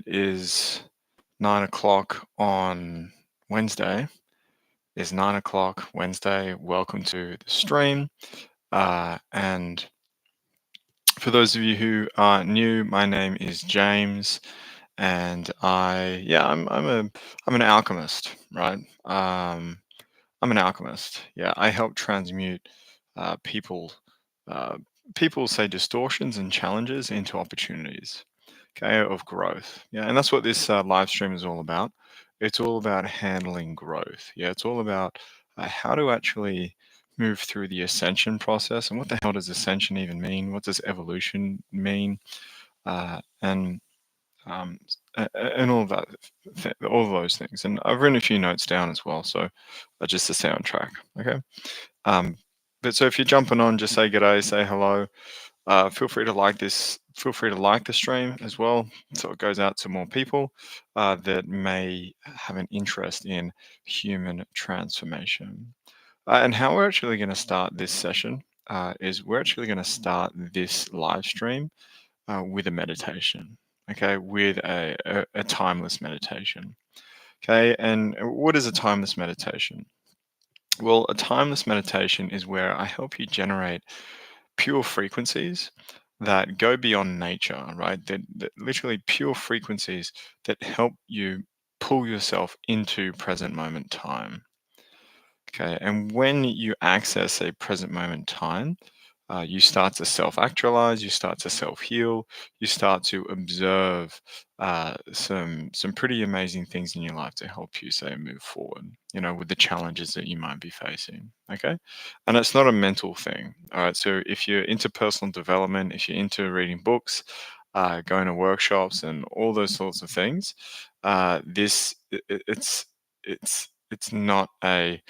is 9 o'clock on Wednesday. Is 9 o'clock Wednesday. Welcome to the stream. And for those of you who are new, my name is James, and I'm an alchemist, right? I'm an alchemist. Yeah, I help transmute people uh, people say distortions and challenges into opportunities, okay, of growth. Yeah, and that's what this live stream is all about. It's all about handling growth. Yeah, it's all about how to actually move through the ascension process. And what the hell does ascension even mean? What does evolution mean? And and all of that, all of those things. And I've written a few notes down as well, so just to stay on track. Okay. Um, but so if you're jumping on, just say g'day, say hello. Feel free to like this. Feel free to like the stream as well, so it goes out to more people that may have an interest in human transformation. And how we're actually going to start this session is we're actually going to start this live stream with a meditation. Okay, with a timeless meditation. Okay, and what is a timeless meditation? Well, a timeless meditation is where I help you generate pure frequencies that go beyond nature, right? That literally pure frequencies that help you pull yourself into present moment time. Okay. And when you access a present moment time, you start to self-actualize, you start to self-heal, you start to observe some pretty amazing things in your life to help you, say, move forward, with the challenges that you might be facing. Okay. And it's not a mental thing. All right. So if you're into personal development, if you're into reading books, going to workshops and all those sorts of things, it's not a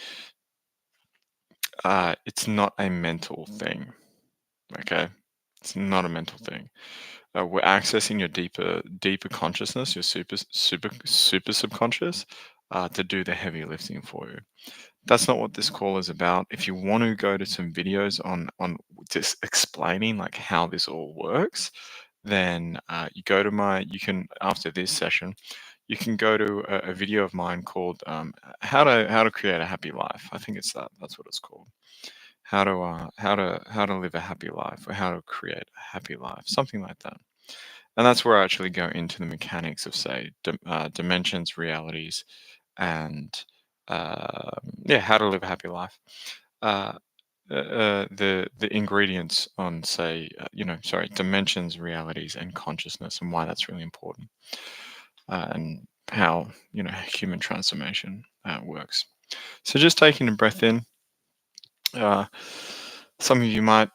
mental thing. Okay, it's not a mental thing. We're accessing your deeper consciousness, your super subconscious, to do the heavy lifting for you. That's not what this call is about. If you want to go to some videos on just explaining like how this all works, then you can, after this session, you can go to a video of mine called how to create a happy life. I think that's what it's called. How to live a happy life, or how to create a happy life, something like that. And that's where I actually go into the mechanics of, say, dimensions, realities, and how to live a happy life. Uh, the ingredients on, say, dimensions, realities, and consciousness, and why that's really important, and how human transformation works. So just taking a breath in. Some of you might,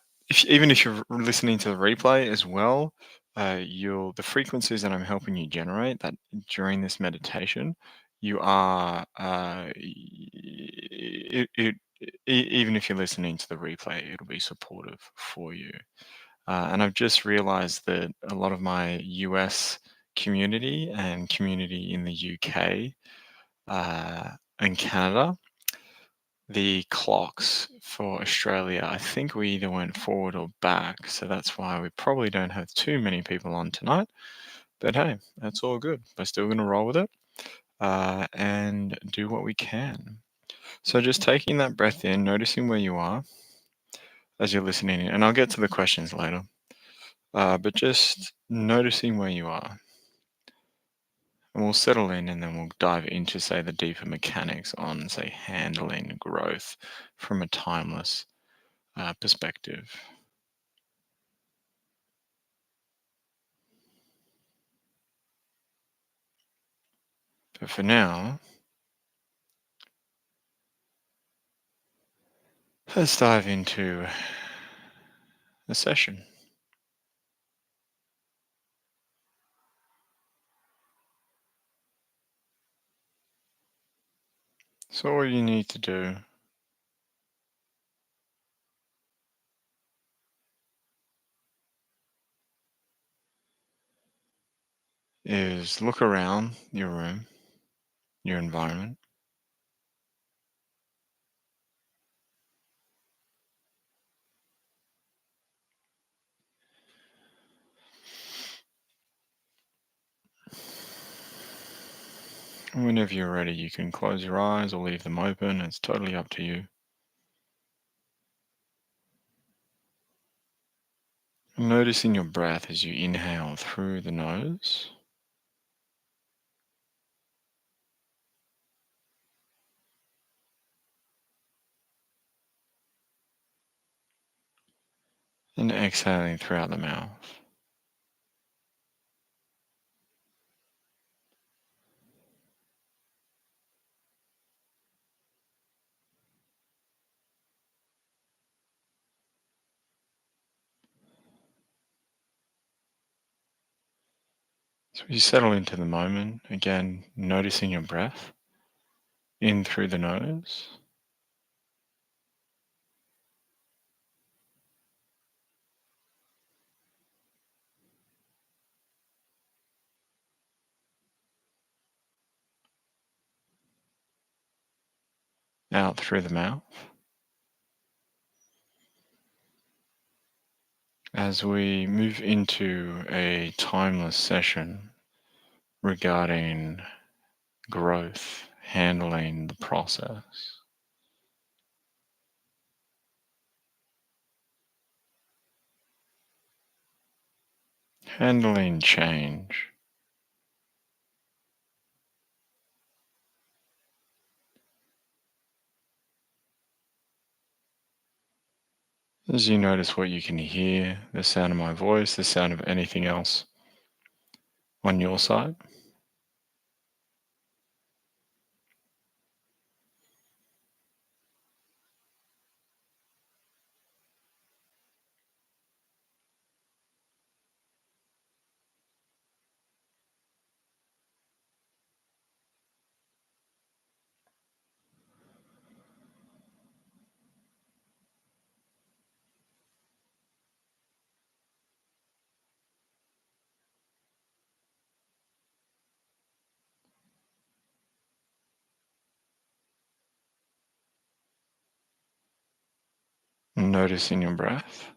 even if you're listening to the replay as well, the frequencies that I'm helping you generate that during this meditation, you are even if you're listening to the replay, it'll be supportive for you. And I've just realized that a lot of my US community and community in the UK and Canada, the clocks for Australia, I think we either went forward or back. So that's why we probably don't have too many people on tonight. But hey, that's all good. We're still going to roll with it and do what we can. So just taking that breath in, noticing where you are as you're listening in. And I'll get to the questions later. But just noticing where you are. And we'll settle in, and then we'll dive into, say, the deeper mechanics on, say, handling growth from a timeless perspective. But for now, let's dive into a session. So all you need to do is look around your room, your environment. And whenever you're ready, you can close your eyes or leave them open. It's totally up to you. Noticing your breath as you inhale through the nose and exhaling throughout the mouth. So you settle into the moment, again, noticing your breath in through the nose, out through the mouth. As we move into a timeless session regarding growth, handling the process, handling change. As you notice what you can hear, the sound of my voice, the sound of anything else on your side, noticing your breath,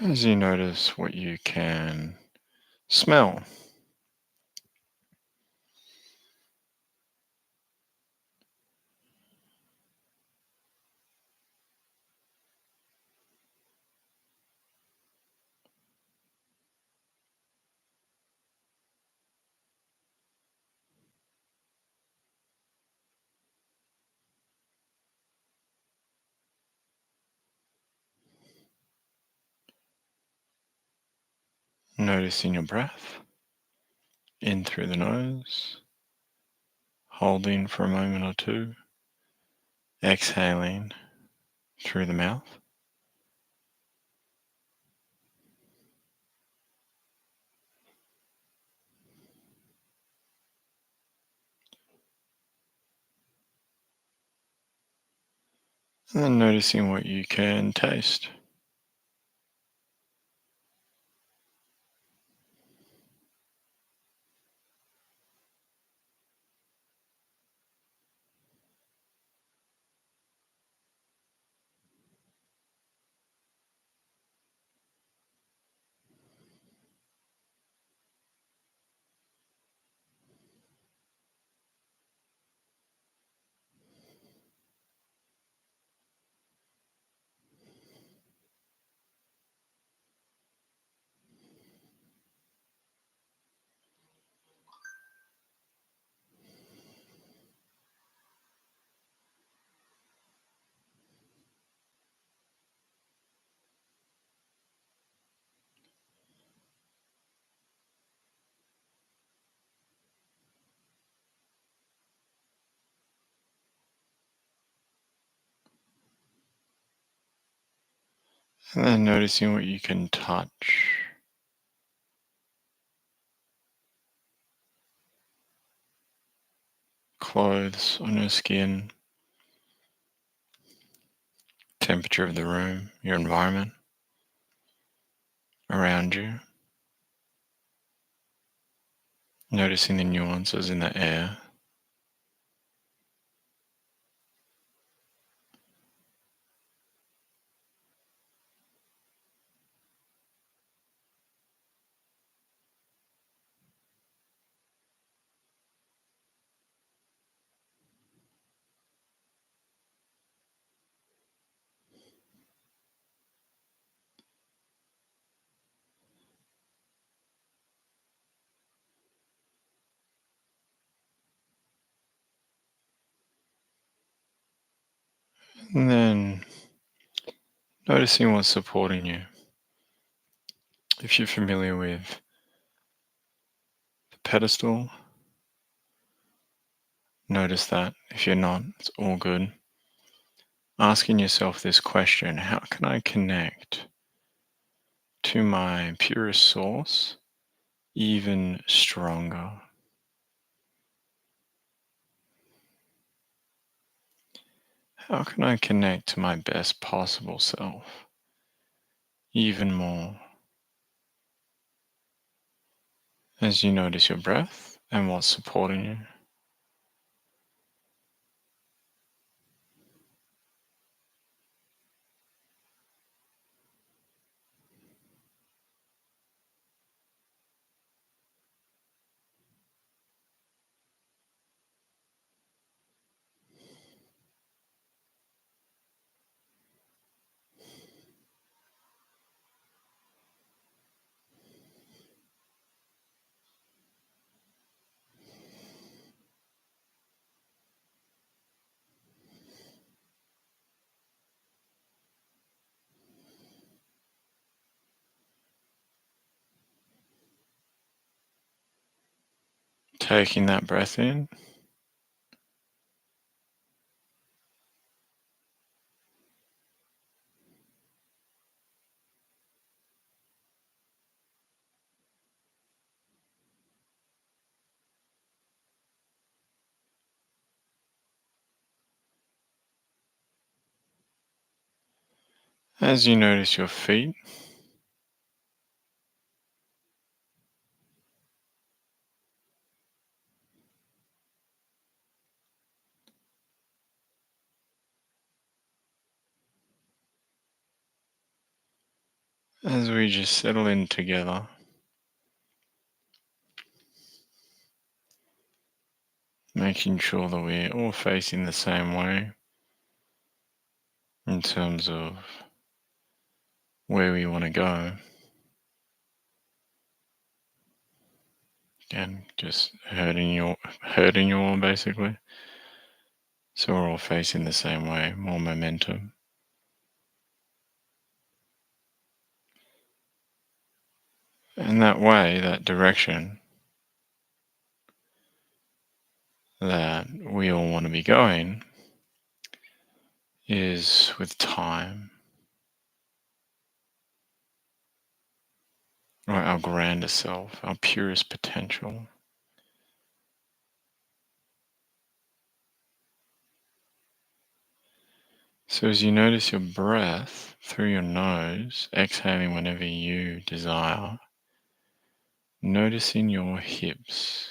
as you notice what you can smell, noticing your breath in through the nose, holding for a moment or two, exhaling through the mouth. And then noticing what you can taste. And then noticing what you can touch, clothes on your skin, temperature of the room, your environment around you. noticing the nuances in the air. And then noticing what's supporting you. If you're familiar with the pedestal, notice that. If you're not, it's all good. Asking yourself this question: how can I connect to my purest source even stronger? How can I connect to my best possible self even more? As you notice your breath and what's supporting you. Taking that breath in, as you notice your feet, as we just settle in together, making sure that we're all facing the same way in terms of where we want to go, and just hurting you all basically. So we're all facing the same way, more momentum. And that way, that direction that we all want to be going is with time, or our grandest self, our purest potential. So as you notice your breath through your nose, exhaling whenever you desire, noticing your hips.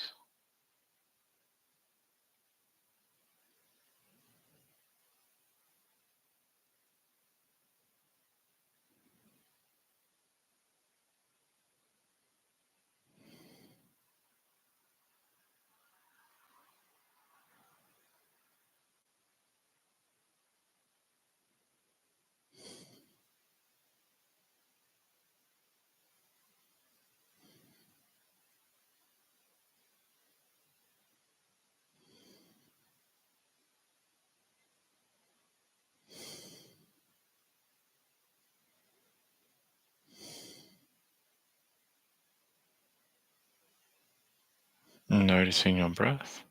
Noticing your breath,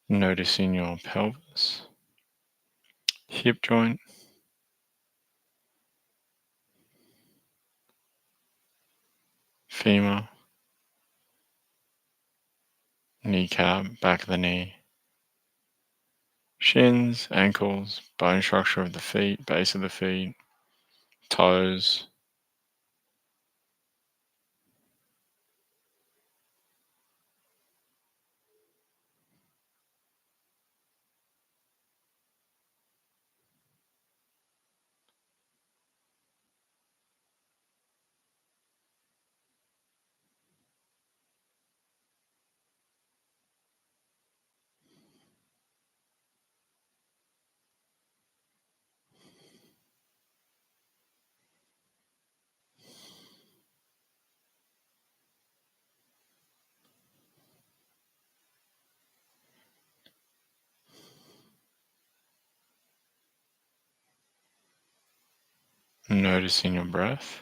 noticing your pelvis, hip joint, femur, kneecap, back of the knee, shins, ankles, bone structure of the feet, base of the feet, toes, Noticing your breath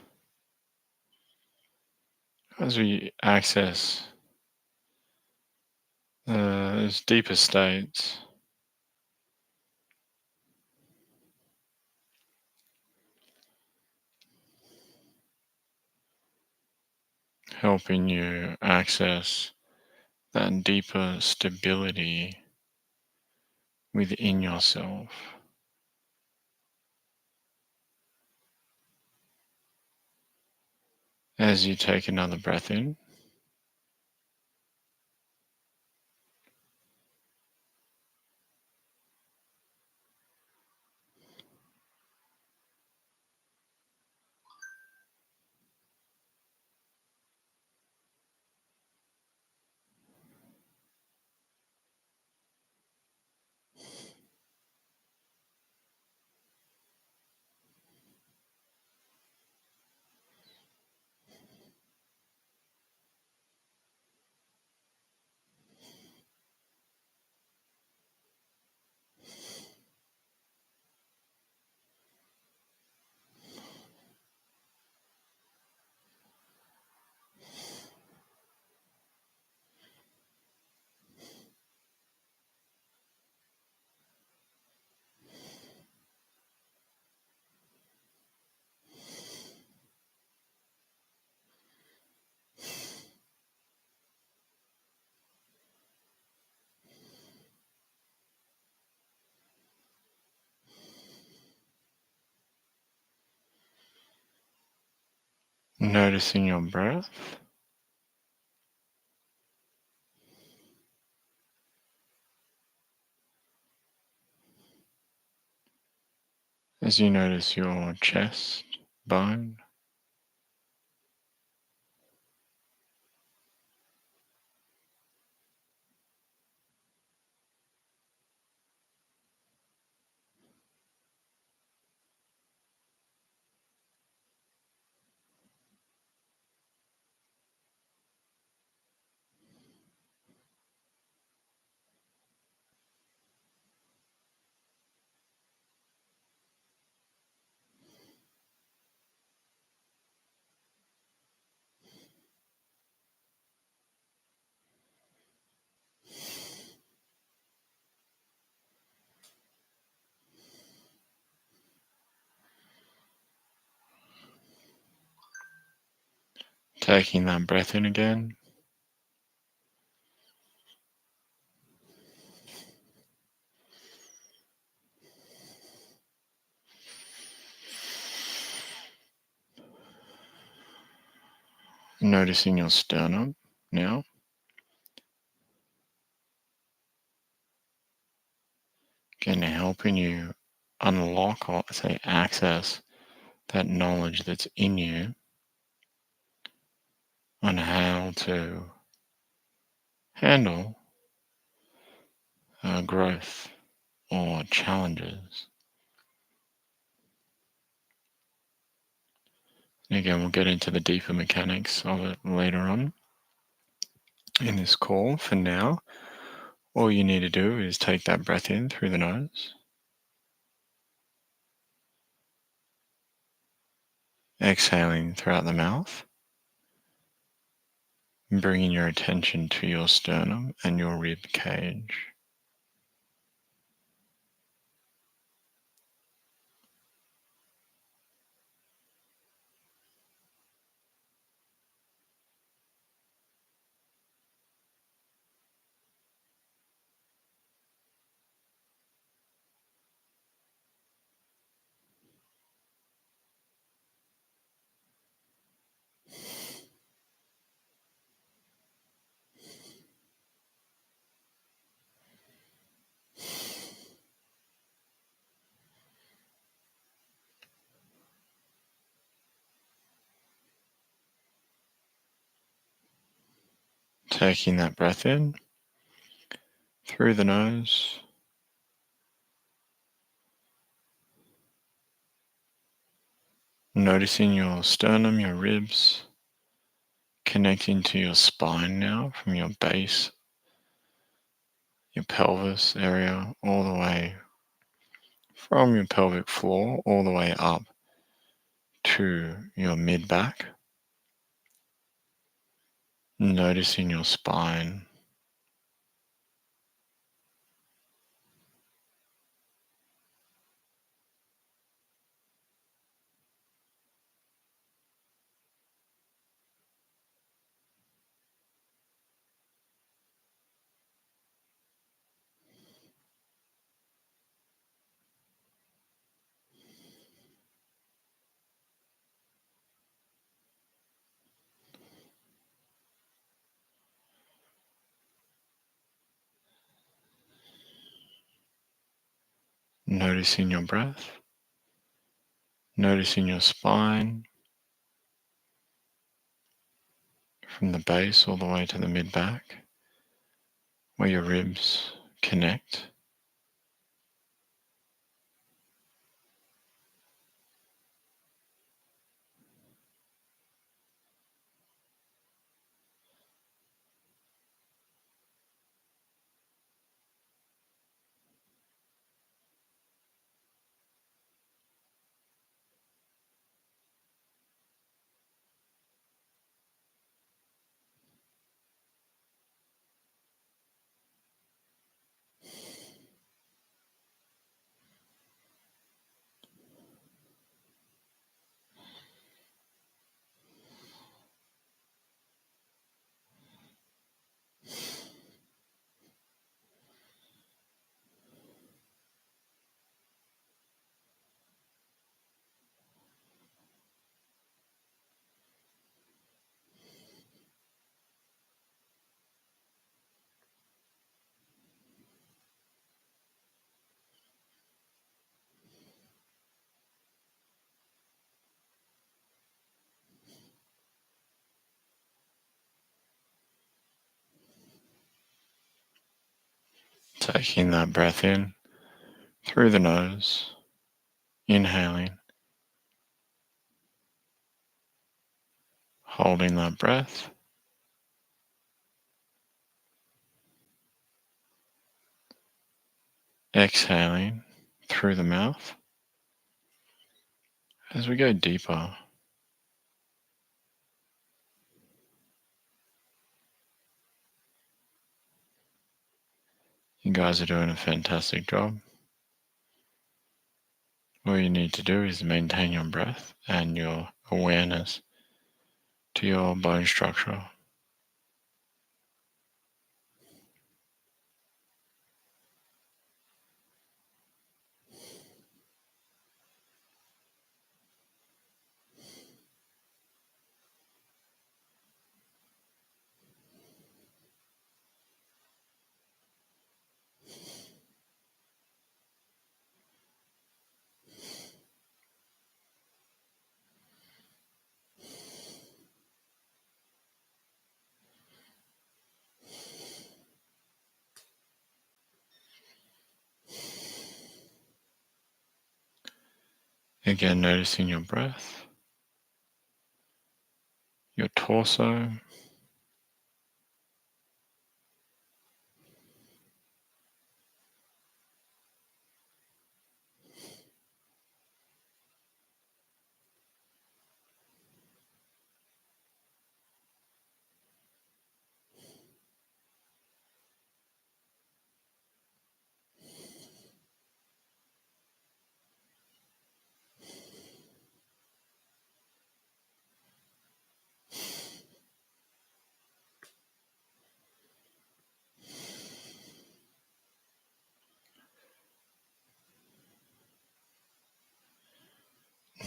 as we access those deeper states, helping you access that deeper stability within yourself. As you take another breath in, noticing your breath. As you notice your chest bone, taking that breath in again, noticing your sternum now, again helping you unlock or say access that knowledge that's in you on how to handle growth or challenges. And again, we'll get into the deeper mechanics of it later on in this call. For now, all you need to do is take that breath in through the nose, exhaling throughout the mouth, and bringing your attention to your sternum and your rib cage. Taking that breath in through the nose, noticing your sternum, your ribs, connecting to your spine now from your base, your pelvis area, all the way from your pelvic floor, all the way up to your mid back, noticing your spine, noticing your breath, noticing your spine from the base all the way to the mid back, where your ribs connect. Taking that breath in through the nose, inhaling, holding that breath, exhaling through the mouth. As we go deeper, you guys are doing a fantastic job. All you need to do is maintain your breath and your awareness to your bone structure. Again, noticing your breath, your torso,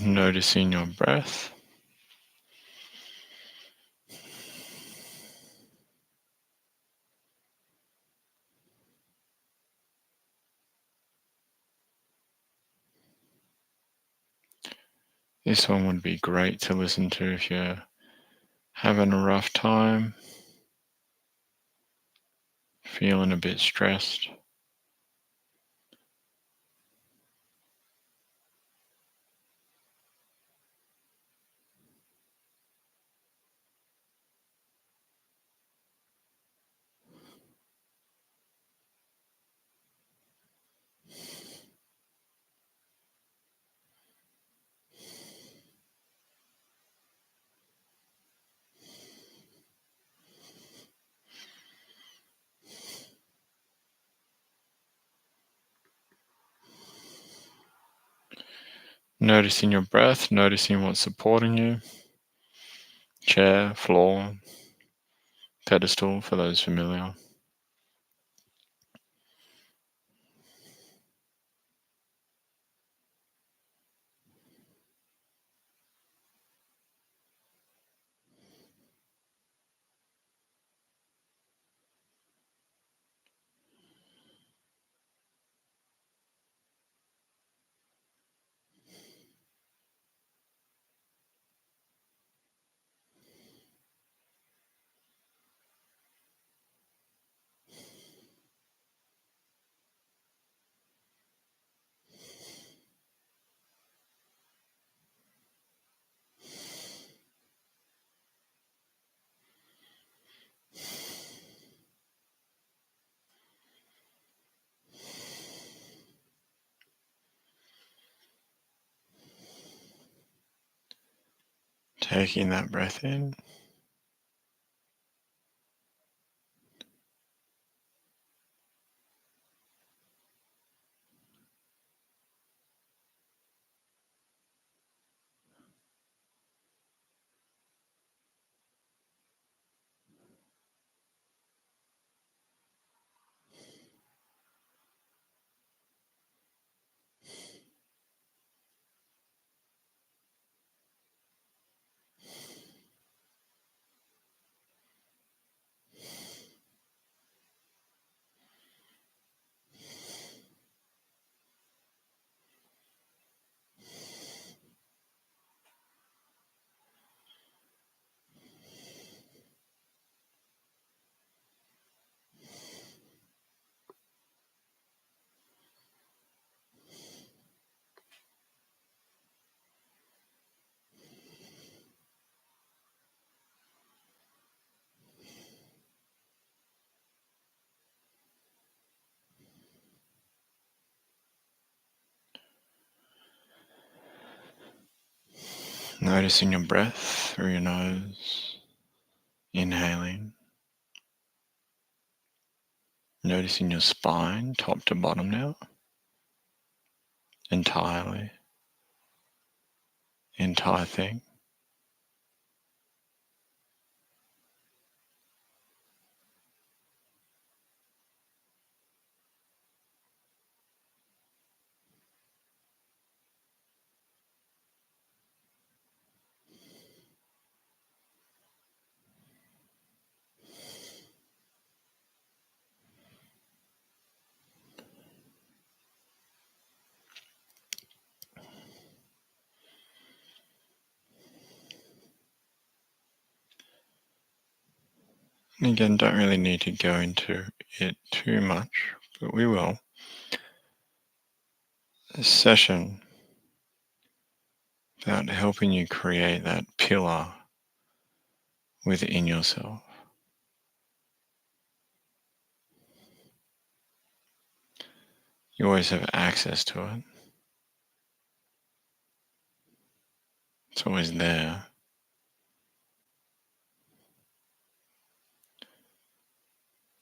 noticing your breath. This one would be great to listen to if you're having a rough time, feeling a bit stressed. Noticing your breath, noticing what's supporting you. Chair, floor, pedestal for those familiar. Taking that breath in. Noticing your breath through your nose. Inhaling. Noticing your spine, top to bottom now. Entirely. Entire thing. And again, don't really need to go into it too much, but we will. This session about helping you create that pillar within yourself. You always have access to it. It's always there.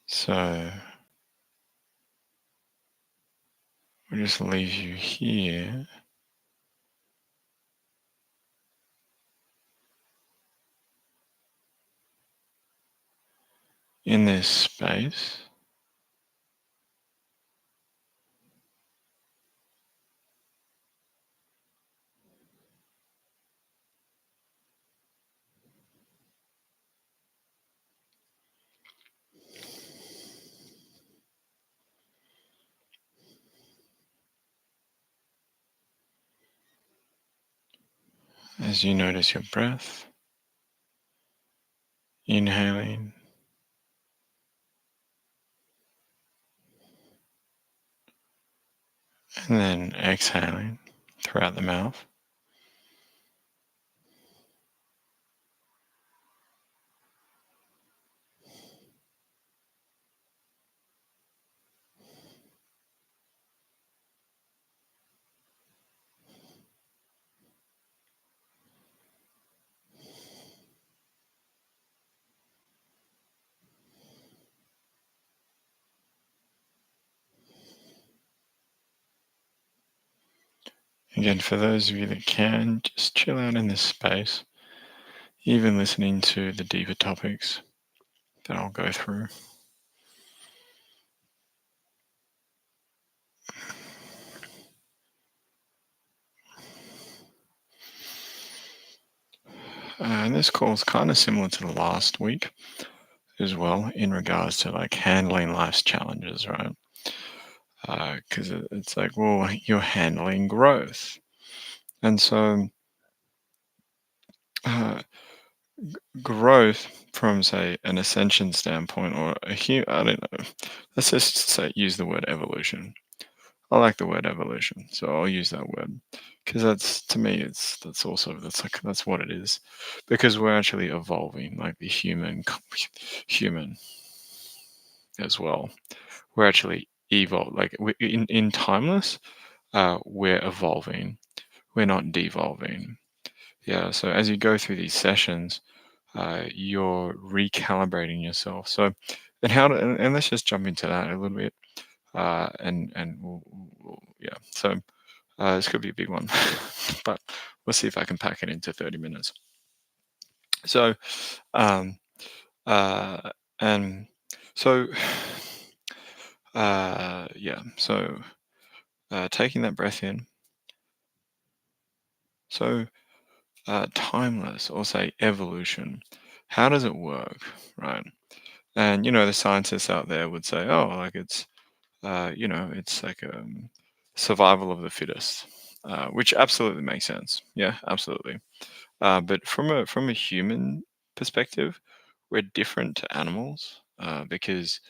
So we'll just leave you here in this space. As you notice your breath, inhaling and then exhaling throughout the mouth. Again, for those of you that can, just chill out in this space, even listening to the deeper topics that I'll go through. And this call is kind of similar to the last week as well, in regards to like handling life's challenges, right? Because it's like, well, you're handling growth. And so, uh, growth from, say, an ascension standpoint or I don't know, let's just say, use the word evolution. I like the word evolution, so I'll use that word because that's to me, that's also that's what it is, because we're actually evolving, like the human as well. We're actually evolve, like in timeless. We're evolving. We're not devolving. Yeah. So as you go through these sessions, you're recalibrating yourself. So, and let's just jump into that a little bit. And yeah. So this could be a big one, but we'll see if I can pack it into 30 minutes. So, um, uh, and so, yeah. So, taking that breath in. So, timeless, or say evolution. How does it work, right? And the scientists out there would say, oh, like it's like survival of the fittest, which absolutely makes sense. Yeah, absolutely. But from a human perspective, we're different to animals because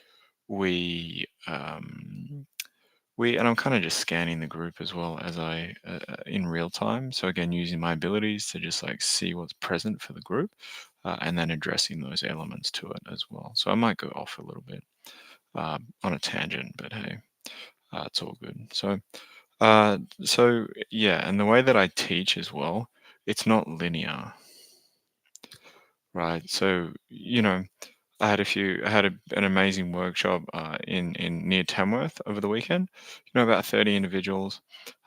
we and I'm kind of just scanning the group as well as I in real time. So again, using my abilities to just like see what's present for the group, and then addressing those elements to it as well. So I might go off a little bit on a tangent, but hey, it's all good. So yeah, and the way that I teach as well, it's not linear, right? So I had an amazing workshop in near Tamworth over the weekend. About 30 individuals,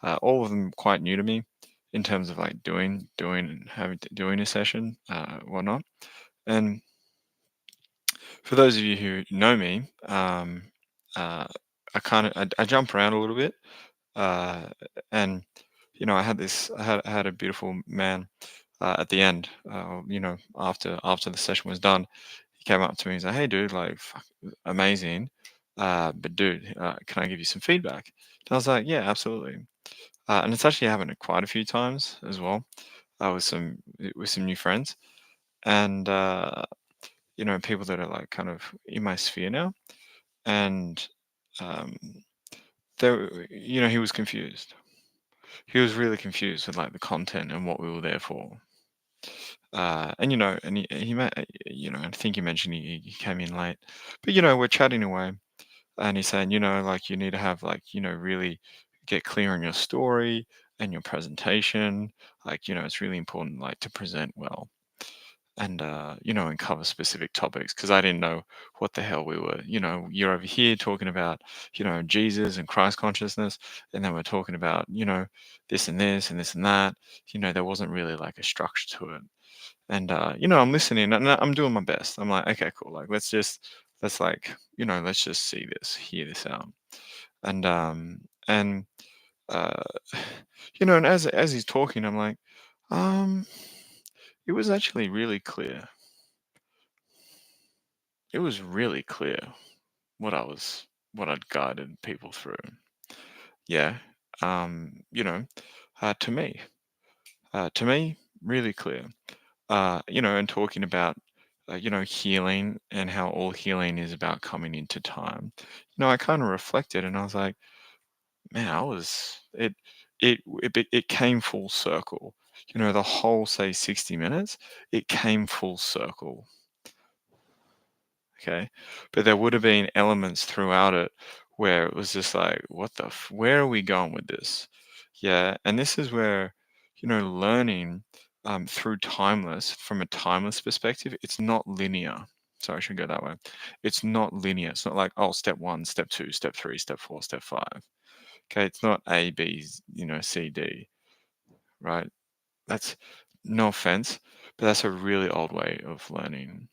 all of them quite new to me in terms of like doing and doing a session, whatnot. And for those of you who know me, uh, I jump around a little bit, uh, and I had a beautiful man at the end. After the session was done, he came up to me and said, "Hey, dude, like, fuck, amazing, but dude, can I give you some feedback?" And I was like, "Yeah, absolutely." And it's actually happened quite a few times as well, with some new friends, and people that are like kind of in my sphere now, and um, he was confused. He was really confused with like the content and what we were there for. I think he mentioned he came in late, but we're chatting away, and he's saying, like, you need to have, like, really get clear on your story and your presentation. Like, it's really important, like, to present well, and cover specific topics, because I didn't know what the hell we were. You're over here talking about, Jesus and Christ consciousness, and then we're talking about, this and this and this and that. There wasn't really like a structure to it. And I'm listening and I'm doing my best. I'm like, okay, cool. Like, let's just hear this out. And and as he's talking, I'm like, um, it was actually really clear. It was really clear what I'd guided people through. Yeah. You know, to me, really clear. And talking about, healing, and how all healing is about coming into time. I kind of reflected and I was like, man, it came full circle. The whole, say, 60 minutes, it came full circle. Okay. But there would have been elements throughout it where it was just like, where are we going with this? Yeah. And this is where, learning through from a timeless perspective, it's not linear. Sorry, I should go that way. It's not linear. It's not like, oh, step one, step two, step three, step four, step five. Okay. It's not A, B, C, D. right? That's no offense, but that's a really old way of learning,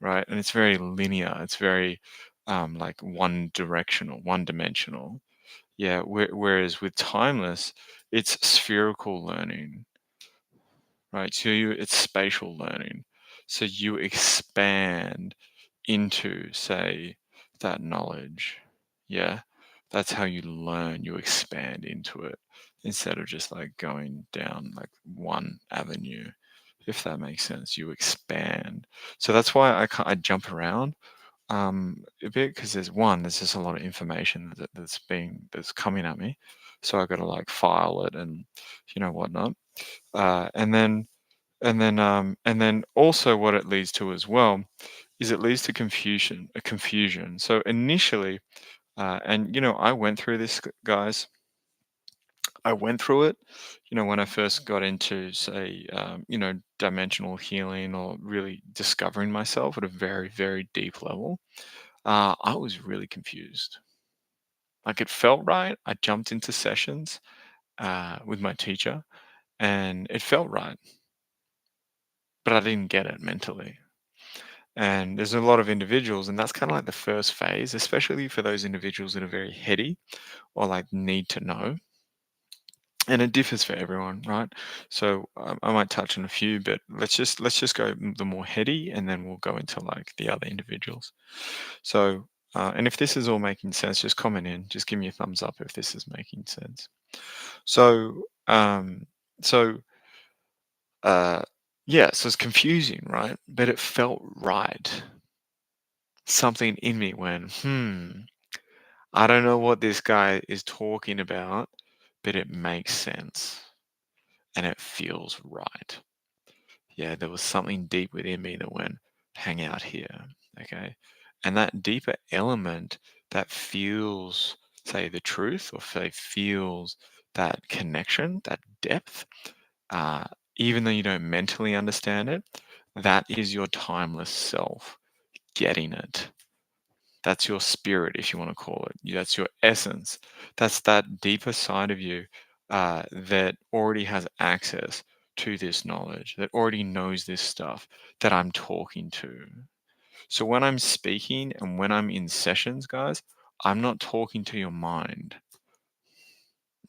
right? And it's very linear. It's very like one directional, one dimensional. Yeah. Whereas with timeless, it's spherical learning, right? So it's spatial learning. So you expand into, say, that knowledge. Yeah. That's how you learn. You expand into it instead of just like going down like one avenue, if that makes sense. You expand. So that's why I jump around a bit because there's just a lot of information that's coming at me. So I got to like file it and whatnot. And then and then also what it leads to as well is it leads to confusion. So initially, and I went through this, guys. I went through it, when I first got into, say, dimensional healing or really discovering myself at a very, very deep level. I was really confused. Like it felt right. I jumped into sessions with my teacher, and it felt right, but I didn't get it mentally. And there's a lot of individuals, and that's kind of like the first phase, especially for those individuals that are very heady or like need to know. And it differs for everyone, right? So I might touch on a few, but let's just go the more heady, and then we'll go into like the other individuals. So, and if this is all making sense, just comment in. Just give me a thumbs up if this is making sense. So, so uh, yeah, so it's confusing, right? But it felt right. Something in me went, I don't know what this guy is talking about, but it makes sense and it feels right. Yeah, there was something deep within me that went, hang out here. Okay. And that deeper element that feels, say, the truth, or say feels that connection, that depth, uh, even though you don't mentally understand it, that is your timeless self getting it. That's your spirit, if you want to call it. That's your essence. That's that deeper side of you that already has access to this knowledge, that already knows this stuff that I'm talking to. So when I'm speaking and when I'm in sessions, guys, I'm not talking to your mind,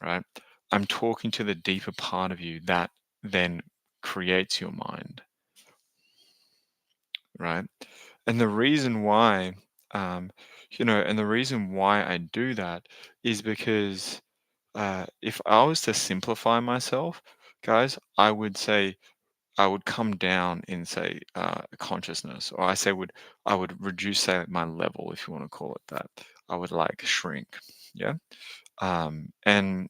right? I'm talking to the deeper part of you that then creates your mind, right? And the reason why, um, and the reason why I do that is because if I was to simplify myself, guys, I would say I would come down in, say, consciousness, or I would reduce, say, my level, if you want to call it that. I would like shrink, yeah. And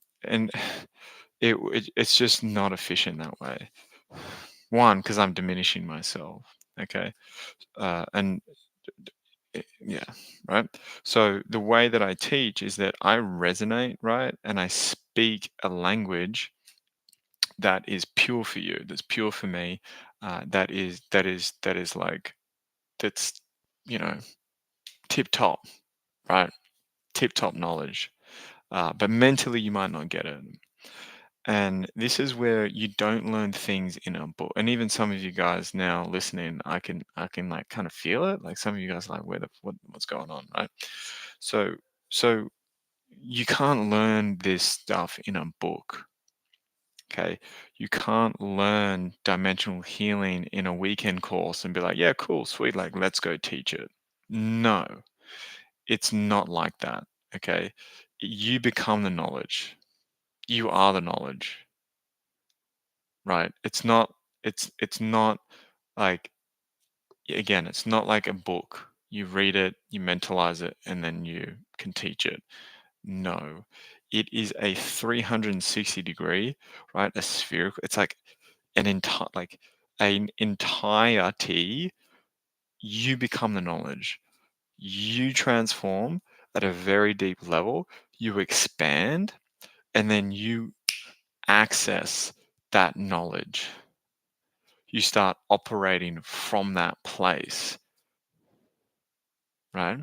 it's just not efficient that way. One, because I'm diminishing myself, okay, and yeah, right. So the way that I teach is that I resonate, right, and I speak a language that is pure for you, that's pure for me, that is like that's you know tip top, right, tip top knowledge. But mentally, you might not get it. And this is where you don't learn things in a book. And even some of you guys now listening, I can like kind of feel it. Like some of you guys are like, what's going on, right? So so you can't learn this stuff in a book. Okay. You can't learn dimensional healing in a weekend course and be like, yeah, cool, sweet, like let's go teach it. No, it's not like that. Okay. You become the knowledge. You are the knowledge, right? It's not like, again, it's not like a book. You read it, you mentalize it, and then you can teach it. No, it is a 360-degree, right? A spherical. It's like an entirety. You become the knowledge. You transform at a very deep level. You expand, and then you access that knowledge. You start operating from that place, right?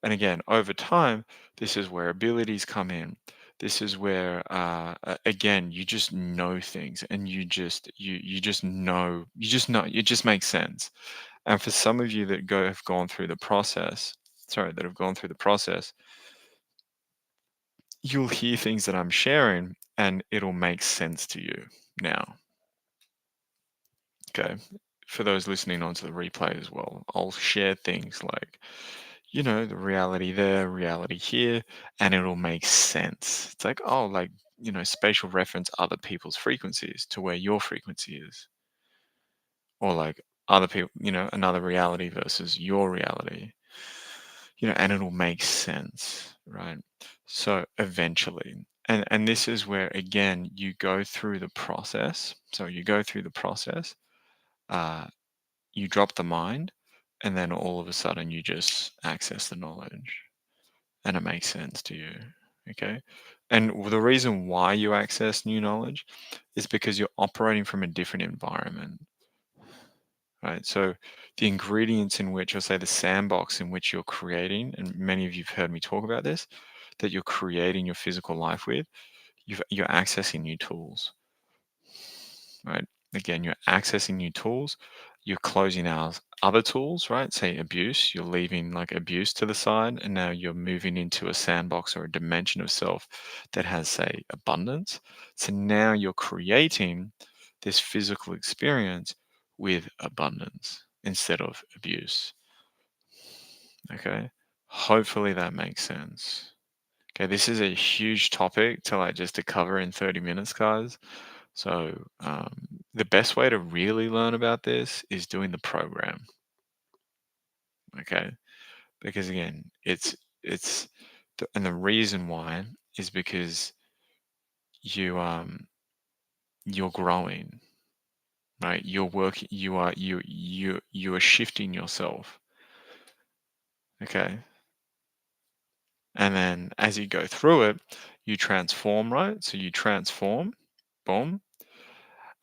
And again, over time, this is where abilities come in. This is where again you just know things, and you just know, it just makes sense. And for some of you that go have gone through the process, sorry, that have gone through the process, you'll hear things that I'm sharing and it'll make sense to you now. Okay. For those listening onto the replay as well, I'll share things like, the reality there, reality here, and it'll make sense. It's like, oh, like, spatial reference other people's frequencies to where your frequency is, or like other people, another reality versus your reality, and it'll make sense, right? So eventually, and this is where again you go through the process. So you go through the process, uh, you drop the mind, and then all of a sudden you just access the knowledge, and it makes sense to you. Okay. And the reason why you access new knowledge is because you're operating from a different environment, right? So the ingredients in which, or say the sandbox in which you're creating, and many of you've heard me talk about this, that you're creating your physical life with, you're accessing new tools, right? Again, you're accessing new tools, you're closing out other tools, right? Say abuse, you're leaving like abuse to the side, and now you're moving into a sandbox or a dimension of self that has, say, abundance. So now you're creating this physical experience with abundance instead of abuse. Okay. Hopefully that makes sense. Okay, this is a huge topic to like just to cover in 30 minutes, guys. So the best way to really learn about this is doing the program. Okay, because again, and the reason why is because you're growing, right? You're working. You are shifting yourself. Okay, and then as you go through it, you transform, right? So you transform, boom,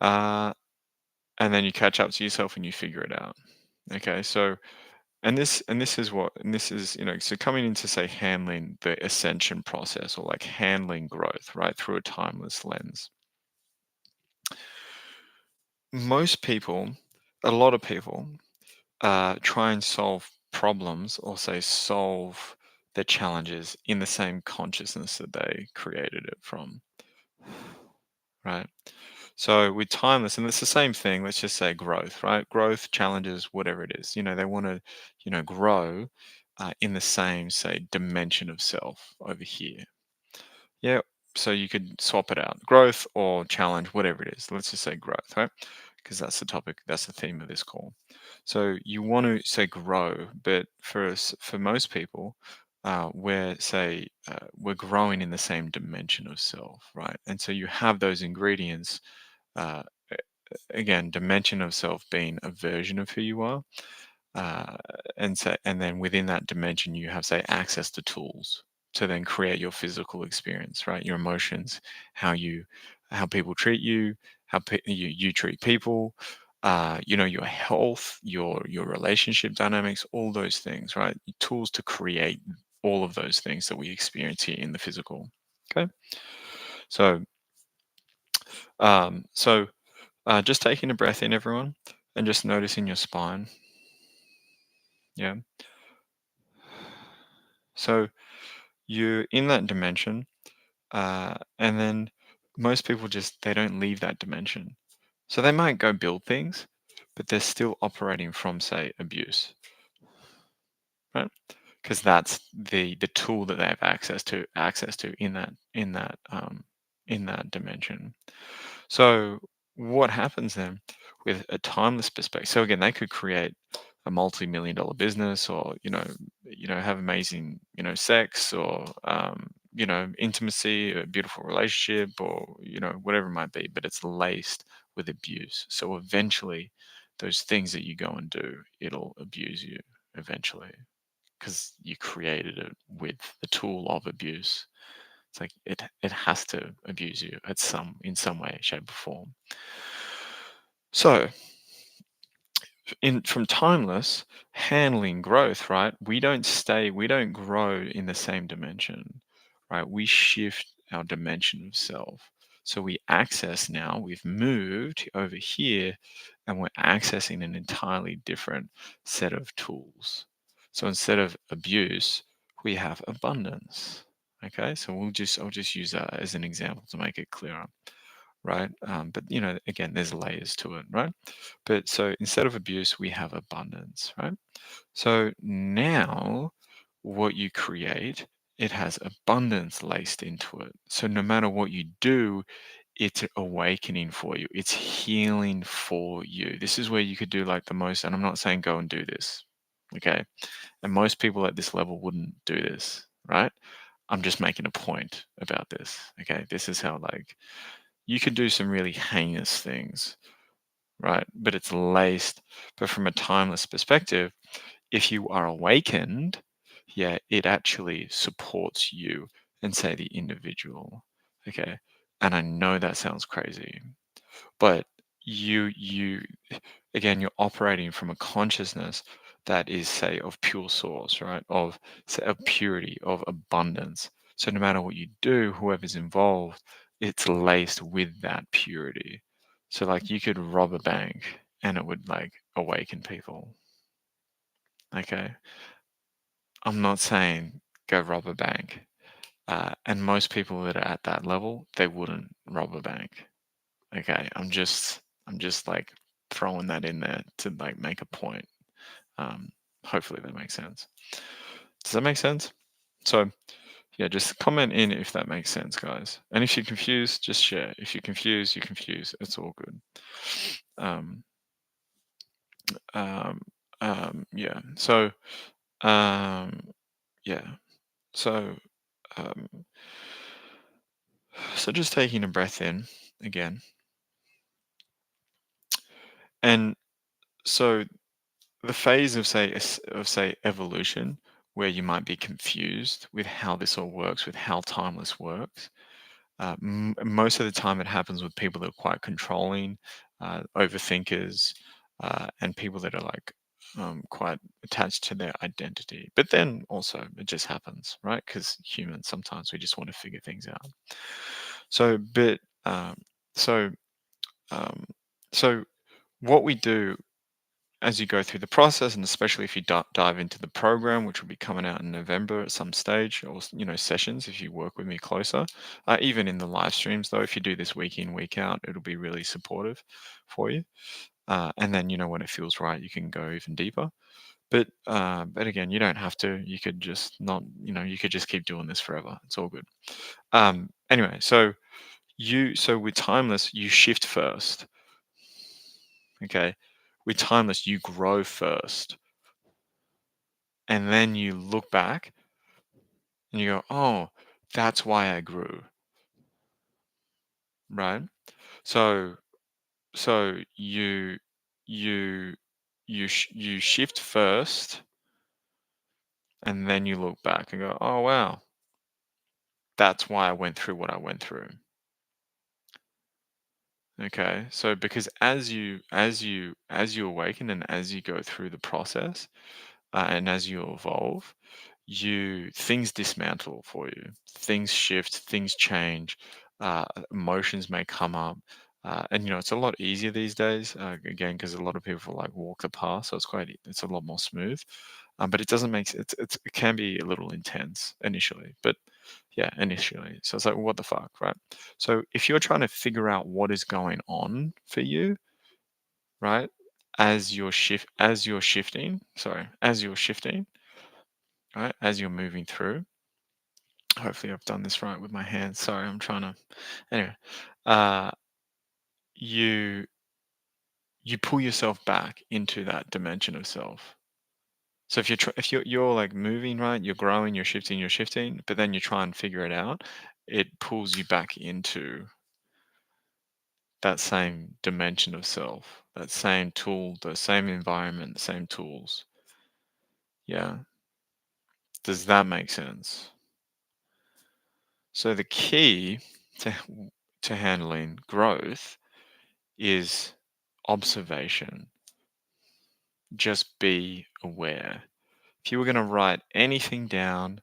uh, and then you catch up to yourself and you figure it out. Okay, so and this is so coming into, say, handling the ascension process, or like handling growth, right, through a timeless lens. Most people, a lot of people, try and solve problems, or say solve their challenges in the same consciousness that they created it from, right? So with timeless, and it's the same thing, let's just say growth, right? Growth, challenges, whatever it is, they want to, grow in the same, say, dimension of self over here. Yeah. So you could swap it out, growth or challenge, whatever it is. Let's just say growth, right? Because that's the topic, that's the theme of this call. So you want to say grow, but for most people, we're growing in the same dimension of self, right? And so you have those ingredients, uh, again, dimension of self being a version of who you are, uh, and then within that dimension you have, say, access to tools to then create your physical experience, right? Your emotions, how people treat you, you treat people, your health, your relationship dynamics, all those things, right? Tools to create all of those things that we experience here in the physical. Okay, so so just taking a breath in, everyone, and just noticing your spine. Yeah. So you're in that dimension, and then most people just they don't leave that dimension. So they might go build things, but they're still operating from, say, abuse, right? Because that's the tool that they have access to in that dimension. So what happens then with a timeless perspective? So again, they could create a multi-million-dollar business, or have amazing sex, or intimacy, a beautiful relationship, or whatever it might be, but it's laced with abuse. So eventually, those things that you go and do, it'll abuse you eventually, because you created it with the tool of abuse. It's like it has to abuse you in some way, shape, or form. So in from timeless handling growth, right? We don't grow in the same dimension, right? We shift our dimension of self. So we access now, we've moved over here and we're accessing an entirely different set of tools. So instead of abuse, we have abundance. Okay, so I'll just use that as an example to make it clearer, right? But again, there's layers to it, right? But so instead of abuse, we have abundance, right? So now what you create, it has abundance laced into it. So no matter what you do, it's awakening for you. It's healing for you. This is where you could do like the most, and I'm not saying go and do this. Okay. And most people at this level wouldn't do this, right? I'm just making a point about this. Okay. This is how like you could do some really heinous things, right? But it's laced. But from a timeless perspective, if you are awakened, yeah, it actually supports you and say the individual. Okay. And I know that sounds crazy, but you again, you're operating from a consciousness that is, say, of pure source, right? Of say of purity, of abundance. So no matter what you do, whoever's involved, it's laced with that purity. So like you could rob a bank and it would like awaken people. Okay. I'm not saying go rob a bank. And most people that are at that level, they wouldn't rob a bank. Okay. I'm just like throwing that in there to like make a point. Um, hopefully that makes sense. Does that make sense? So yeah, just comment in if that makes sense, guys. And if you're confused, just share. If you're confused, you're confused. It's all good. Um, um, yeah. Um, yeah. So, um, so just taking a breath in again. And so the phase of say evolution, where you might be confused with how this all works, with how timeless works. Most of the time, it happens with people that are quite controlling, overthinkers, and people that are like quite attached to their identity. But then also, it just happens, right? Because humans sometimes we just want to figure things out. So, but so um, so what we do as you go through the process, and especially if you dive into the program, which will be coming out in November at some stage, or sessions if you work with me closer, even in the live streams though, if you do this week in week out, it'll be really supportive for you. And then when it feels right, you can go even deeper. But again, you don't have to. You could just not, you could just keep doing this forever. It's all good. Anyway, so with timeless, you shift first. Okay, with timeless, you grow first, and then you look back and you go, "Oh, that's why I grew," right? So you you you shift first, and then you look back and go, "Oh wow, that's why I went through what I went through." Okay, so because as you awaken and as you go through the process, and as you evolve, you things dismantle for you, things shift, things change, emotions may come up, and it's a lot easier these days, again because a lot of people like walk the path, so it's a lot more smooth, but it doesn't make it can be a little intense initially, but yeah, initially, so it's like what the fuck, right? So if you're trying to figure out what is going on for you, right, as you're shifting, right, as you're moving through. Hopefully, I've done this right with my hands. Sorry, I'm trying to. Anyway, uh, you you pull yourself back into that dimension of self. So if you're like moving, right, you're growing, you're shifting, but then you try and figure it out, it pulls you back into that same dimension of self, that same tool, the same environment, the same tools. Yeah. Does that make sense? So the key to handling growth is observation. Just be aware. If you were going to write anything down,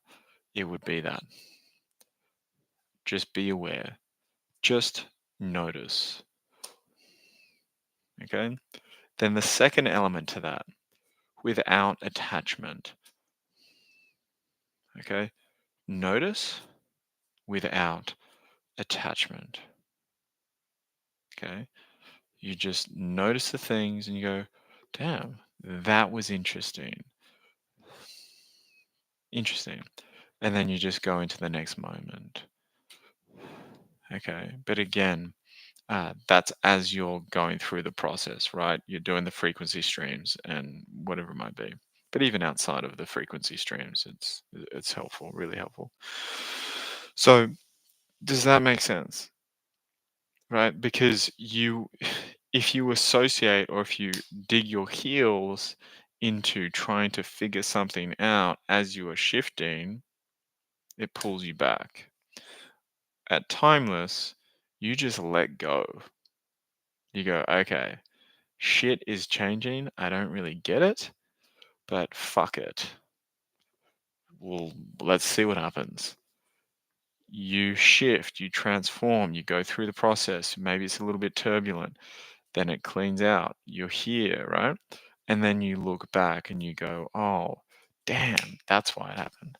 it would be that. Just be aware. Just notice. Okay. Then the second element to that, without attachment. Okay. Notice without attachment. Okay. You just notice the things and you go, damn, that was interesting. Interesting. And then you just go into the next moment. Okay. But again, that's as you're going through the process, right? You're doing the frequency streams and whatever it might be. But even outside of the frequency streams, it's helpful, really helpful. So does that make sense? Right? Because if you associate or if you dig your heels into trying to figure something out as you are shifting, it pulls you back. At timeless, you just let go. You go, okay, shit is changing. I don't really get it, but fuck it. Well, let's see what happens. You shift, you transform, you go through the process. Maybe it's a little bit turbulent, then it cleans out. You're here, right? And then you look back and you go, oh, damn, that's why it happened.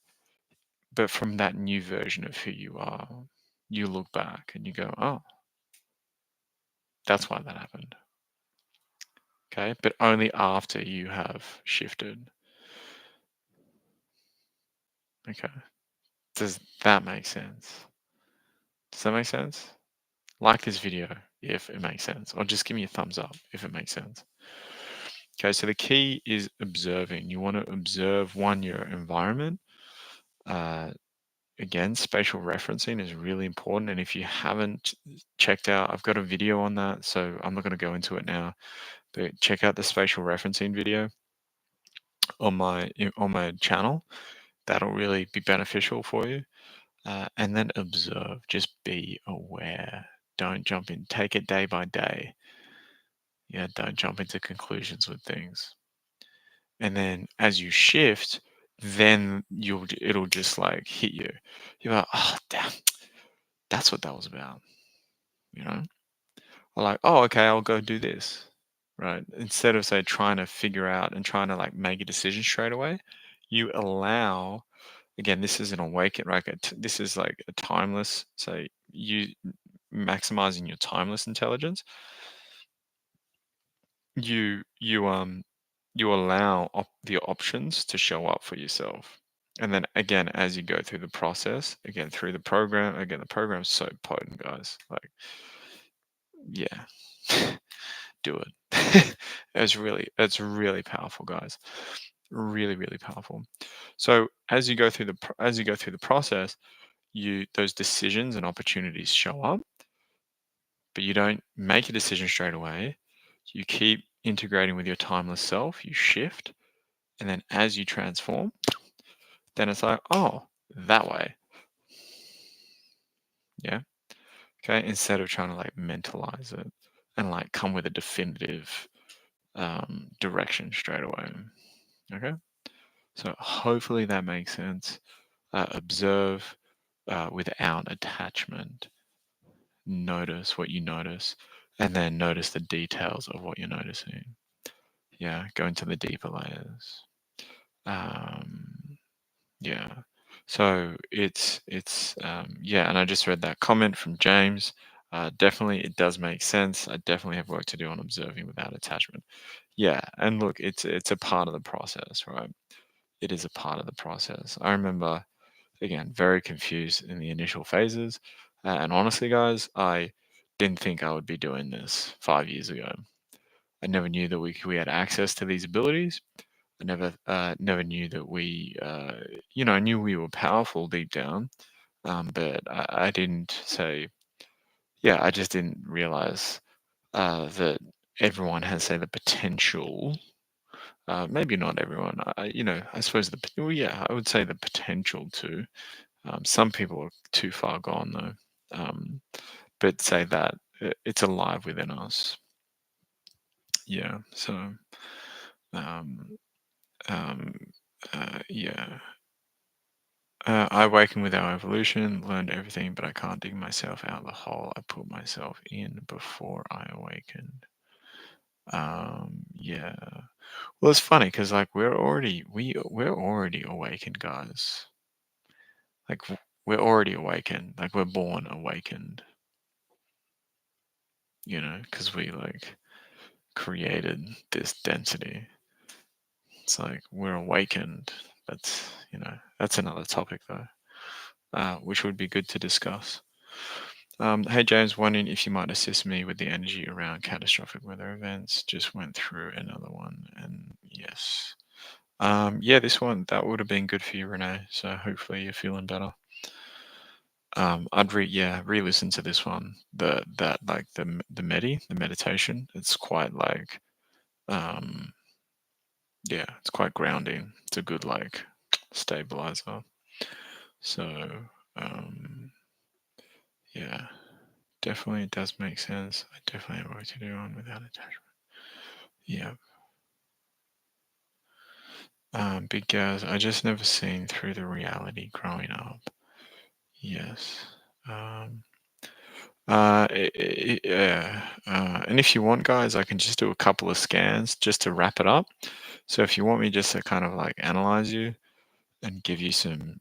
But from that new version of who you are, you look back and you go, oh, that's why that happened. Okay. But only after you have shifted. Okay. Does that make sense? Does that make sense? Like this video if it makes sense, or just give me a thumbs up if it makes sense. Okay, so the key is observing. You want to observe your environment. Uh, Again, spatial referencing is really important. And if you haven't checked out, I've got a video on that, so I'm not going to go into it now. But check out the spatial referencing video on my channel. That'll really be beneficial for you. And then observe. Just be aware. Don't jump in. Take it day by day. Yeah, don't jump into conclusions with things. And then as you shift, then it'll just like hit you. You're like, oh damn, that's what that was about. You know? Or like, oh, okay, I'll go do this. Right. Instead of say trying to figure out and trying to like make a decision straight away, you allow, again, this is an awaken, right? This is like a timeless, say you maximizing your timeless intelligence. You allow the options to show up for yourself. And then again, as you go through the process, again through the program, again the program's so potent, guys. Like, yeah, do it. It's really powerful, guys. Really, really powerful. So as you go through the process, those decisions and opportunities show up, but you don't make a decision straight away. You keep integrating with your timeless self. You shift, and then as you transform, then it's like, oh, that way. Yeah. Okay. Instead of trying to like mentalize it and like come with a definitive direction straight away. Okay. So hopefully that makes sense. Observe without attachment. Notice what you notice, and then notice the details of what you're noticing. Yeah. Go into the deeper layers. Um, Yeah. So yeah, and I just read that comment from James. Definitely, it does make sense. I definitely have work to do on observing without attachment. Yeah, and look, it's a part of the process, right? It is a part of the process. I remember, again, very confused in the initial phases, and honestly, guys, I didn't think I would be doing this 5 years ago. I never knew that we had access to these abilities. I never knew that I knew we were powerful deep down, but I didn't say, yeah, I just didn't realize that everyone has, say, the potential. Maybe not everyone. I suppose well, yeah, I would say the potential to. Some people are too far gone though, but say that it's alive within us. Yeah. So, um, um, yeah. I awakened with our evolution, learned everything, but I can't dig myself out of the hole I put myself in before I awakened. Yeah. Well, it's funny because like we're already awakened, guys. Like we're already awakened. Like we're born awakened. Because we like created this density. It's like we're awakened. That's another topic though, which would be good to discuss. Hey James, wondering if you might assist me with the energy around catastrophic weather events. Just went through another one, and yes, yeah, this one that would have been good for you, Renee. So hopefully you're feeling better. I'd re-listen to this one. The meditation. It's quite like um, yeah, it's quite grounding. It's a good like stabilizer. So um, yeah, definitely it does make sense. I definitely have work to do on without attachment. Yeah. Big guys, I just never seen through the reality growing up. Yes. Um, yeah. And if you want, guys, I can just do a couple of scans just to wrap it up. So if you want me just to kind of like analyze you and give you some,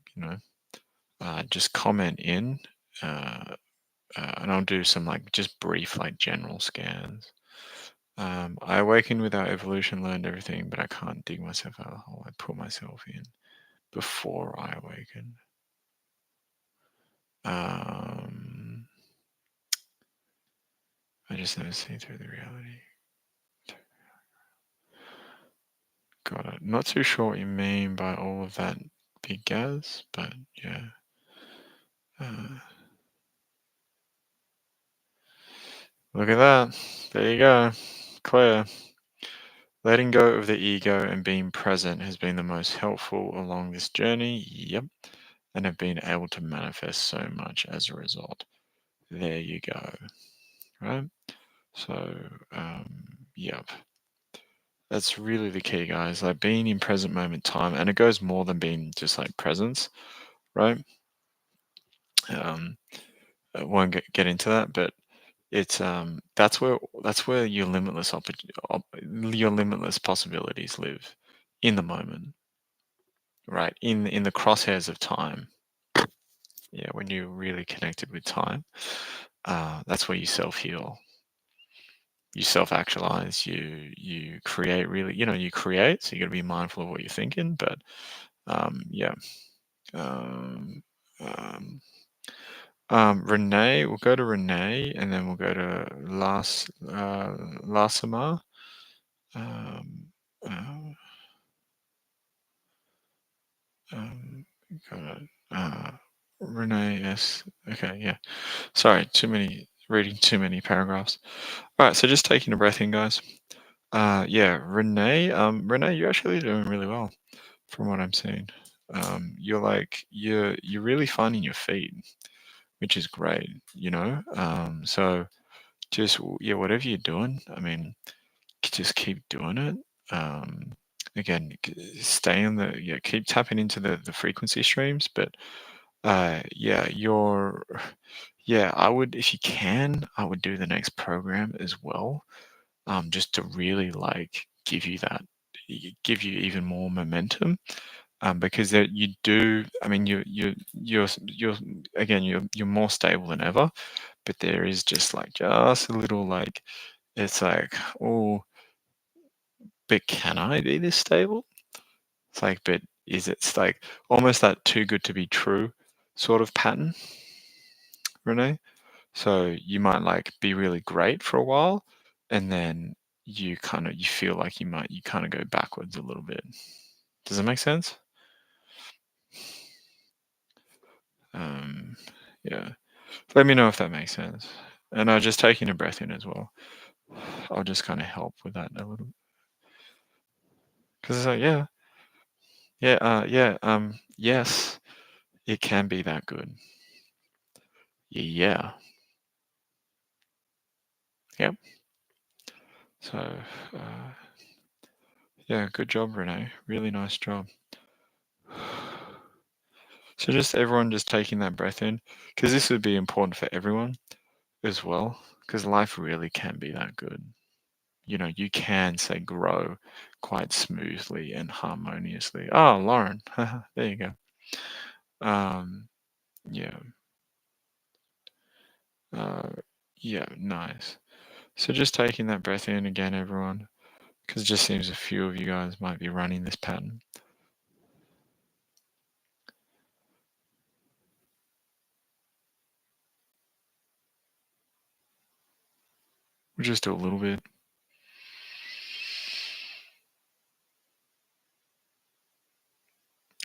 just comment in, uh, and I'll do some like just brief, like general scans. I awakened without evolution, learned everything, but I can't dig myself out of the hole I put myself in before I awakened. Um, I just never see through the reality. Got it. Not too sure what you mean by all of that, big Gaz, but yeah. Uh, Look at that. There you go. Clear. Letting go of the ego and being present has been the most helpful along this journey. Yep. And have been able to manifest so much as a result. There you go. Right? So, yep. That's really the key, guys. Like being in present moment time, and it goes more than being just like presence, right? Um, I won't get into that, but it's that's where your your limitless possibilities live in the moment, right? In the crosshairs of time. Yeah, when you're really connected with time, that's where you self heal, you self actualize, you create. Really, you create. So you got to be mindful of what you're thinking, but yeah. Um, um, Renee, we'll go to Renee, and then we'll go to Lasama. Um, uh, um, got it. Renee S. Okay, yeah. Sorry, reading too many paragraphs. All right, so just taking a breath in, guys. Yeah, Renee. Renee, you're actually doing really well from what I'm seeing. You're really finding your feet, which is great. So just yeah, whatever you're doing, I mean, just keep doing it. Um, Again, stay in keep tapping into the frequency streams, but yeah, yeah, I would, if you can, I would do the next program as well, just to really like give you even more momentum, because there you do. I mean, you're again, you're more stable than ever, but there is just a little like it's like, oh, but can I be this stable? It's like, but is it's like almost that too good to be true sort of pattern, Renee. So you might like be really great for a while, and then you feel like you kind of go backwards a little bit. Does that make sense? Um, yeah. Let me know if that makes sense. And just taking a breath in as well. I'll just kind of help with that a little, because it's like, yeah, yeah, yes, it can be that good. Yeah. Yep. So, uh, yeah, good job, Renee. Really nice job. So just everyone just taking that breath in, because this would be important for everyone as well, because life really can be that good. You can say grow quite smoothly and harmoniously. Oh, Lauren, there you go. Um, yeah, uh, yeah, nice. So just taking that breath in again, everyone, because it just seems a few of you guys might be running this pattern. We'll just do a little bit.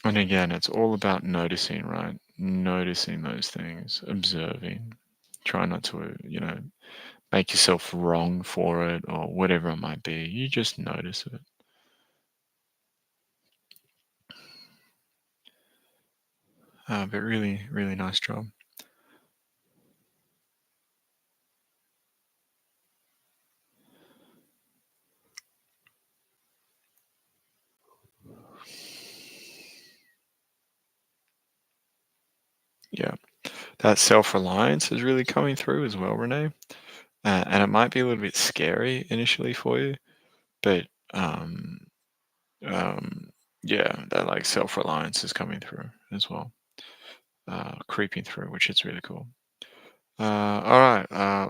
And again, it's all about noticing, right? Noticing those things, observing. Try not to, make yourself wrong for it or whatever it might be. You just notice it. But really, really nice job. Yeah. That self-reliance is really coming through as well, Renee. And it might be a little bit scary initially for you, but um, um, yeah, that like self-reliance is coming through as well, creeping through, which is really cool. All right,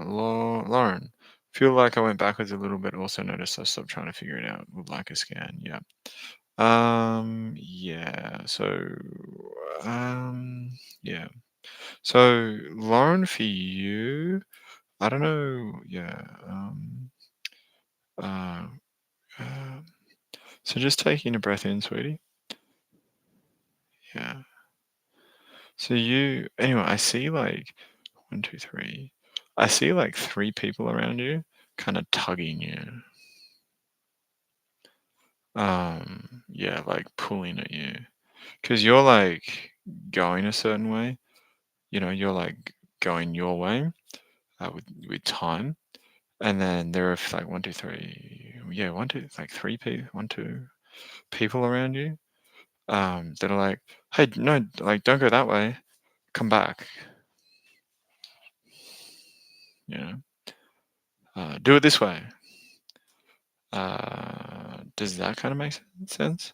Lauren. Feel like I went backwards a little bit. Also noticed I stopped trying to figure it out. Would like a scan. Yeah. Yeah. Um, yeah. So, Lauren, for you, I don't know. Yeah. Uh, uh, so just taking a breath in, sweetie. Yeah. So anyway, I see like one, two, three. I see like three people around you kind of tugging you. Yeah, like pulling at you. Because you're like going a certain way. You're like going your way with time. And then there are like one, two, three. Yeah, one, two, like three people, one, two people around you. That are like, hey, no, like don't go that way. Come back. You know, do it this way. Does that kind of make sense?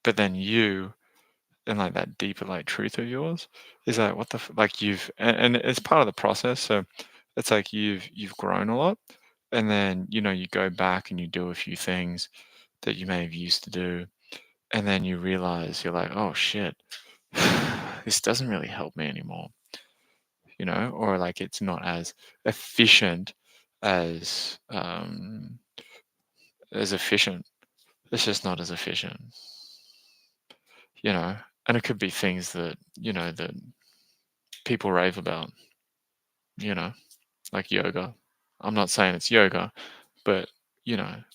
But then you and like that deeper like truth of yours is like what the like and it's part of the process. So it's like you've grown a lot, and then you go back and you do a few things that you may have used to do, and then you realize you're like, oh shit, this doesn't really help me anymore, or like it's not as efficient as efficient. It's just not as efficient, you know. And it could be things that that people rave about, you know, like yoga. I'm not saying it's yoga, but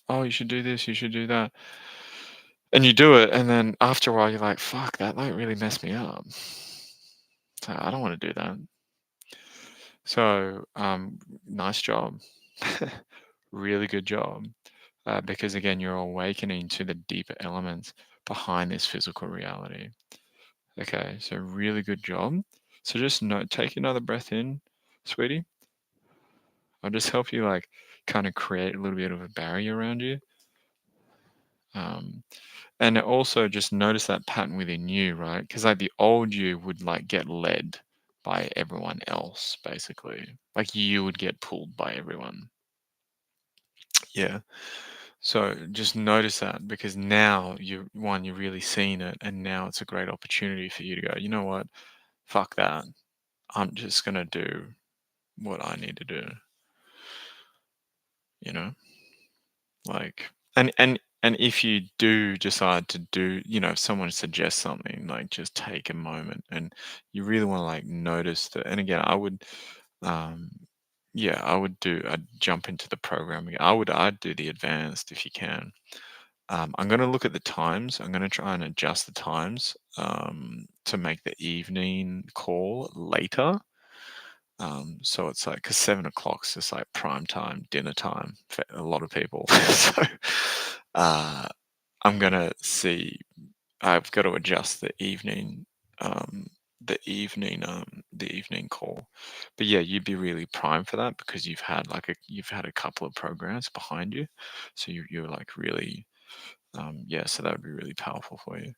oh, you should do this, you should do that, and you do it, and then after a while, you're like, fuck, that like really messed me up. So I don't want to do that. So, nice job. Really good job. Because again, you're awakening to the deeper elements behind this physical reality. Okay, so really good job. So just take another breath in, sweetie. I'll just help you like kind of create a little bit of a barrier around you. Um, and also just notice that pattern within you, right? Because like the old you would like get led by everyone else, basically. Like you would get pulled by everyone. Yeah. So just notice that because now you're really seeing it, and now it's a great opportunity for you to go, you know what? Fuck that. I'm just gonna do what I need to do, you know? Like and if you do decide to do, if someone suggests something, like just take a moment and you really want to like notice that. And again, I would um yeah, I'd jump into the programming. I'd do the advanced if you can. I'm going to look at the times. I'm going to try and adjust the times to make the evening call later. So it's like, because 7 o'clock's just like prime time, dinner time for a lot of people. So uh, I'm going to see, I've got to adjust the evening um, the evening call. But yeah, you'd be really primed for that because you've had a couple of programs behind you, so you're like really yeah. So that would be really powerful for you.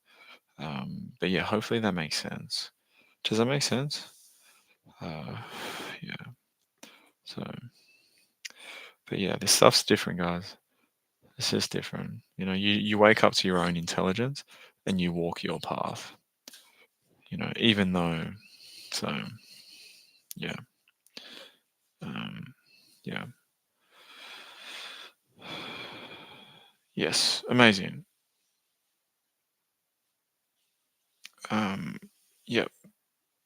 But yeah, hopefully that makes sense. Does that make sense? Uh, yeah. So, but yeah, this stuff's different, guys. This is different. You know, you wake up to your own intelligence and you walk your path. You know, even though so yeah. Um, yeah. Yes, amazing. Um, yep,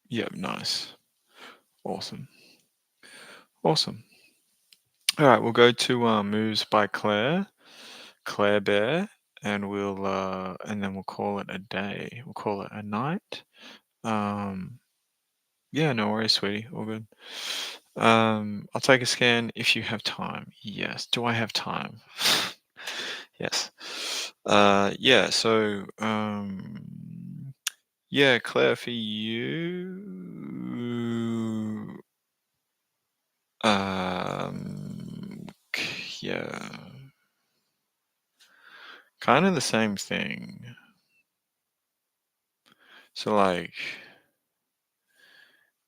yep, nice, awesome, awesome. All right, we'll go to moves by Claire Bear, and and then we'll call it a day. We'll call it a night. Um, yeah, no worries, sweetie, all good. I'll take a scan if you have time. Yes. Do I have time? Yes. Yeah. So, yeah, Claire, for you, yeah, kind of the same thing. So, like,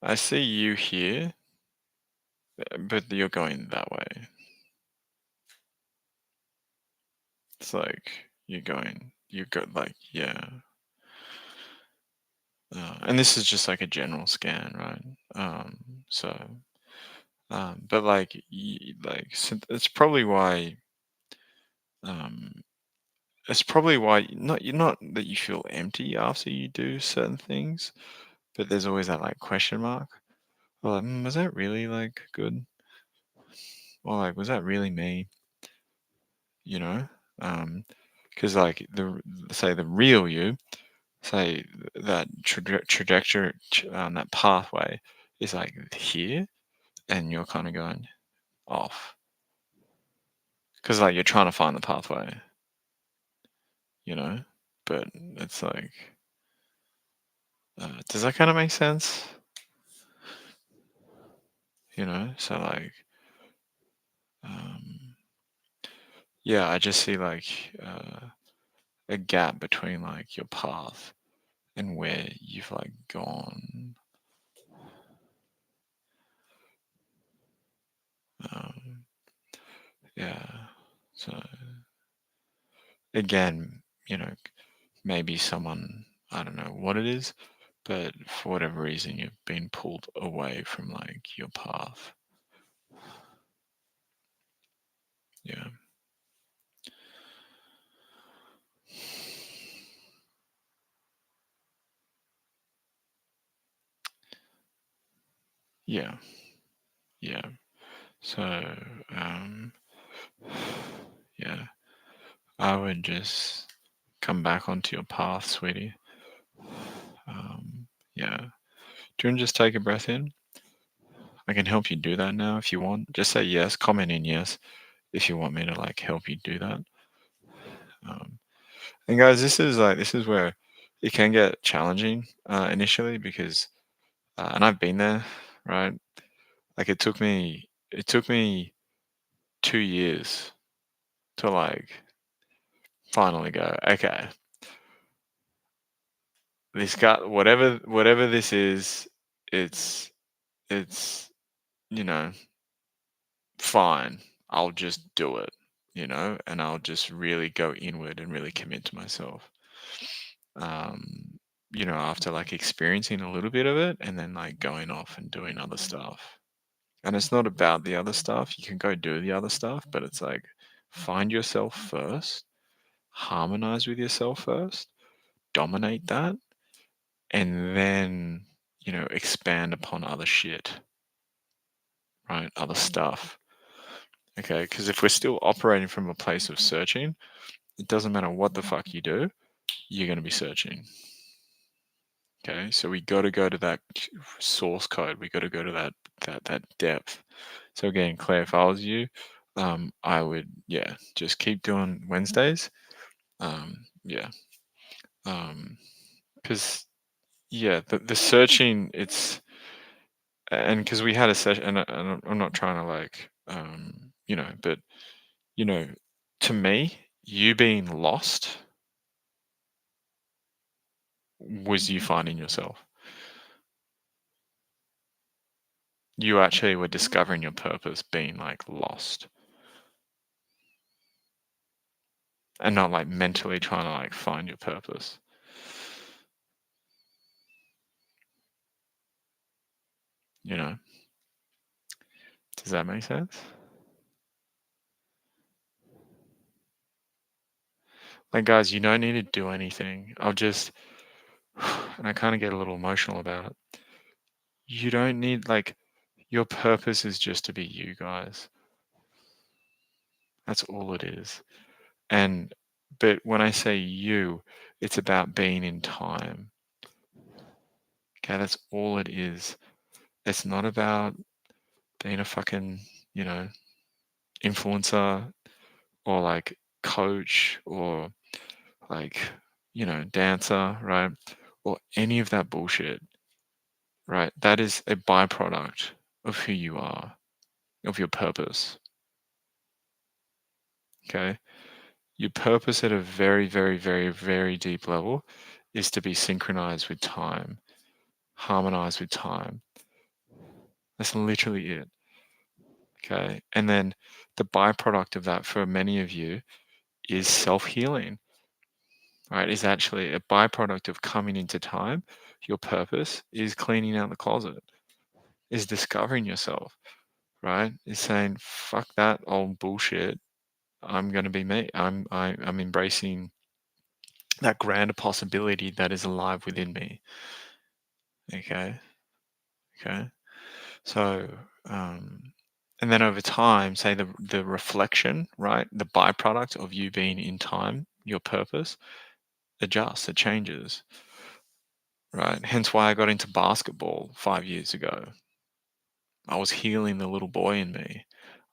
I see you here, but you're going that way. It's like you go like, yeah. And this is just like a general scan, right? So, but like, so um, it's probably why you're not that you feel empty after you do certain things, but there's always that like question mark. Well, like, was that really like good? Or like, was that really me? You know, because like say the real you, say that trajectory, that pathway is like here, and you're kind of going off because like you're trying to find the pathway, you know. But it's like, does that kind of make sense? You know, so like, um, yeah, I just see like a gap between like your path and where you've like gone. Um, yeah, so again, you know, maybe someone, I don't know what it is, but for whatever reason, you've been pulled away from like your path. Yeah. Yeah. Yeah. So, um, yeah, I would just come back onto your path, sweetie. Yeah. Do you want to just take a breath in? I can help you do that now if you want. Just say yes, comment in yes if you want me to like help you do that. Um, and guys, this is where it can get challenging initially because, and I've been there, right? Like it took me 2 years to like finally go, okay, this guy, whatever this is, it's it's you know fine. I'll just do it, and I'll just really go inward and really commit to myself. Um, after like experiencing a little bit of it and then like going off and doing other stuff. And it's not about the other stuff. You can go do the other stuff, but it's like find yourself first, harmonize with yourself first, dominate that, and then, expand upon other shit, right? Other stuff. Okay. Because if we're still operating from a place of searching, it doesn't matter what the fuck you do, you're going to be searching. Okay. So we got to go to that source code. We got to go to that depth. So again, Claire, if I was you, I would, yeah, just keep doing Wednesdays. Yeah. Because yeah, the searching, and because we had a session, and I'm not trying to like, but you know, to me, you being lost was you finding yourself. You actually were discovering your purpose, being like lost, and not like mentally trying to like find your purpose. You know, does that make sense? Like, guys, you don't need to do anything. I'll just, and I kind of get a little emotional about it. You don't need like your purpose is just to be you guys. That's all it is. And but when I say you, it's about being in time. Okay, that's all it is. It's not about being a fucking, you know, influencer or like coach or like, dancer, right? Or any of that bullshit, right? That is a byproduct of who you are, of your purpose. Okay. Your purpose at a very, very, very, very deep level is to be synchronized with time, harmonized with time. That's literally it. Okay. And then the byproduct of that for many of you is self healing, right? Is actually a byproduct of coming into time. Your purpose is cleaning out the closet, is discovering yourself, right? Is saying, fuck that old bullshit. I'm going to be me. I'm embracing that grander possibility that is alive within me. Okay. Okay. So, and then over time, say the reflection, right? The byproduct of you being in time, your purpose adjusts, it changes, right? Hence why I got into basketball 5 years ago. I was healing the little boy in me.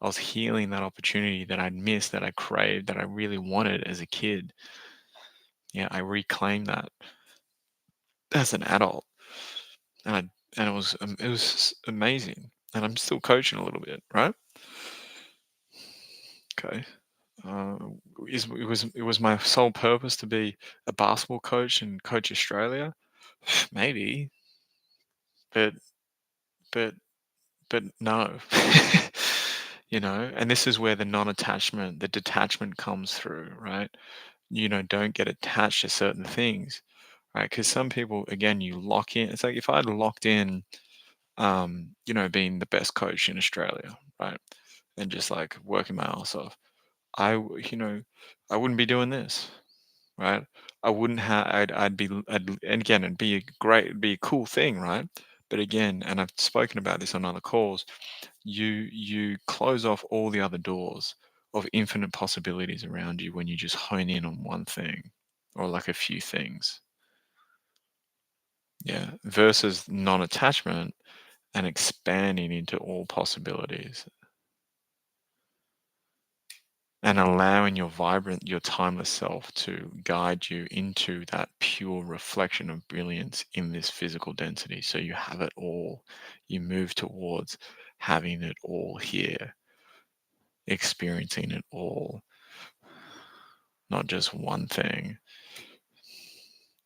I was healing that opportunity that I'd missed, that I craved, that I really wanted as a kid. Yeah, I reclaimed that as an adult, and it was amazing. And I'm still coaching a little bit, right? Okay. Uh, it was my sole purpose to be a basketball coach and coach Australia? Maybe, but but but no. And this is where the non-attachment, the detachment comes through, right? Don't get attached to certain things, right? Because some people, again, you lock in. It's like if I'd locked in, being the best coach in Australia, right? And just like working my ass off, I wouldn't be doing this, right? I wouldn't have. And again, it'd be a cool thing, right? But again, and I've spoken about this on other calls, you close off all the other doors of infinite possibilities around you when you just hone in on one thing or like a few things. Yeah. Versus non-attachment and expanding into all possibilities and allowing your vibrant, your timeless self to guide you into that pure reflection of brilliance in this physical density. So you have it all. You move towards having it all here, experiencing it all, not just one thing.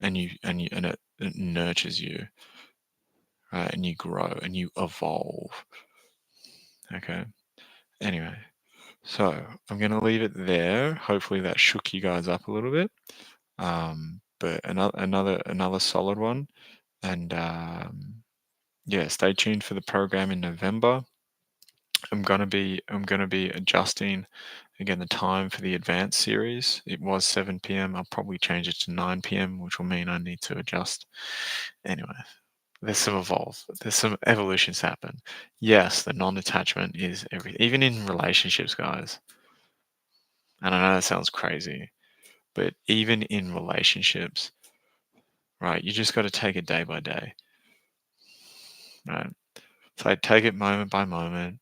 And it nurtures you, right? And you grow and you evolve. Okay. Anyway, so I'm gonna leave it there. Hopefully that shook you guys up a little bit. But another solid one. And yeah, stay tuned for the program in November. I'm gonna be adjusting again the time for the advanced series. It was 7 p.m. I'll probably change it to 9 p.m., which will mean I need to adjust. Anyway, there's some evolutions happen. Yes, the non-attachment is everything, even in relationships, guys. And I know that sounds crazy, but even in relationships, right? You just got to take it day by day, right? So I take it moment by moment,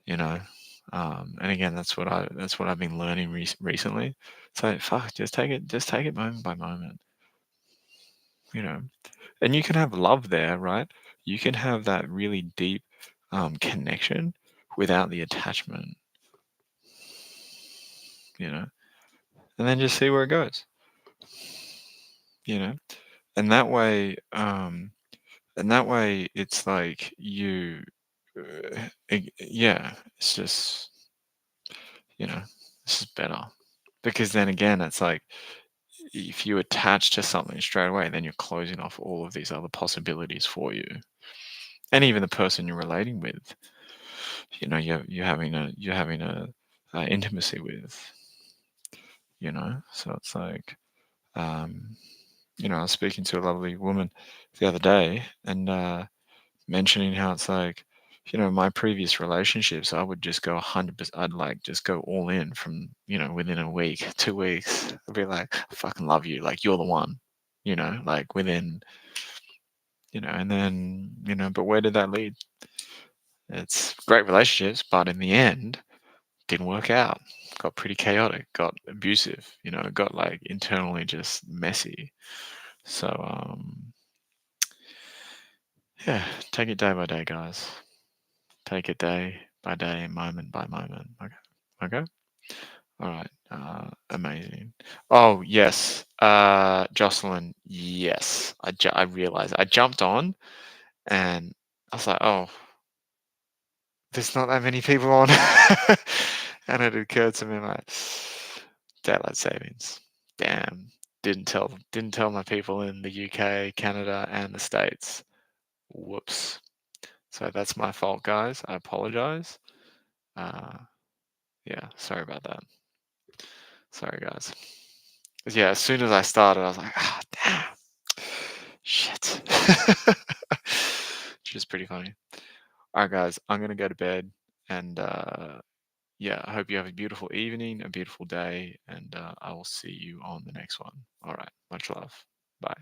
you know. And again, that's what I've been learning recently. So fuck, just take it moment by moment. you know, and you can have love there, right? You can have that really deep connection without the attachment, you know, and then just see where it goes, you know, and that way, it's like yeah, it's just, this is better because then again, it's like if you attach to something straight away, then you're closing off all of these other possibilities for you, and even the person you're relating with, you're having a intimacy with, so it's like, um, I was speaking to a lovely woman the other day and mentioning how it's like, my previous relationships, I would just go 100%. I'd like just go all in from, within a week, 2 weeks. I'd be like, I fucking love you. Like, you're the one, like within, and then, but where did that lead? It's great relationships, but in the end, didn't work out. Got pretty chaotic, got abusive, got like internally just messy. So, yeah, take it day by day, guys. Take it day by day, moment by moment. Okay. Okay. All right. Amazing. Oh, yes. Jocelyn, yes. I realized I jumped on and I was like, oh, there's not that many people on. And it occurred to me like daylight savings. Damn. Didn't tell my people in the UK, Canada, and the States. Whoops. So that's my fault, guys. I apologize. Uh, yeah, sorry about that. Sorry, guys. 'Cause, yeah, as soon as I started, I was like, ah, damn, shit. Which is pretty funny. All right, guys, I'm gonna go to bed, and yeah, I hope you have a beautiful evening, a beautiful day, and I will see you on the next one. All right, much love. Bye.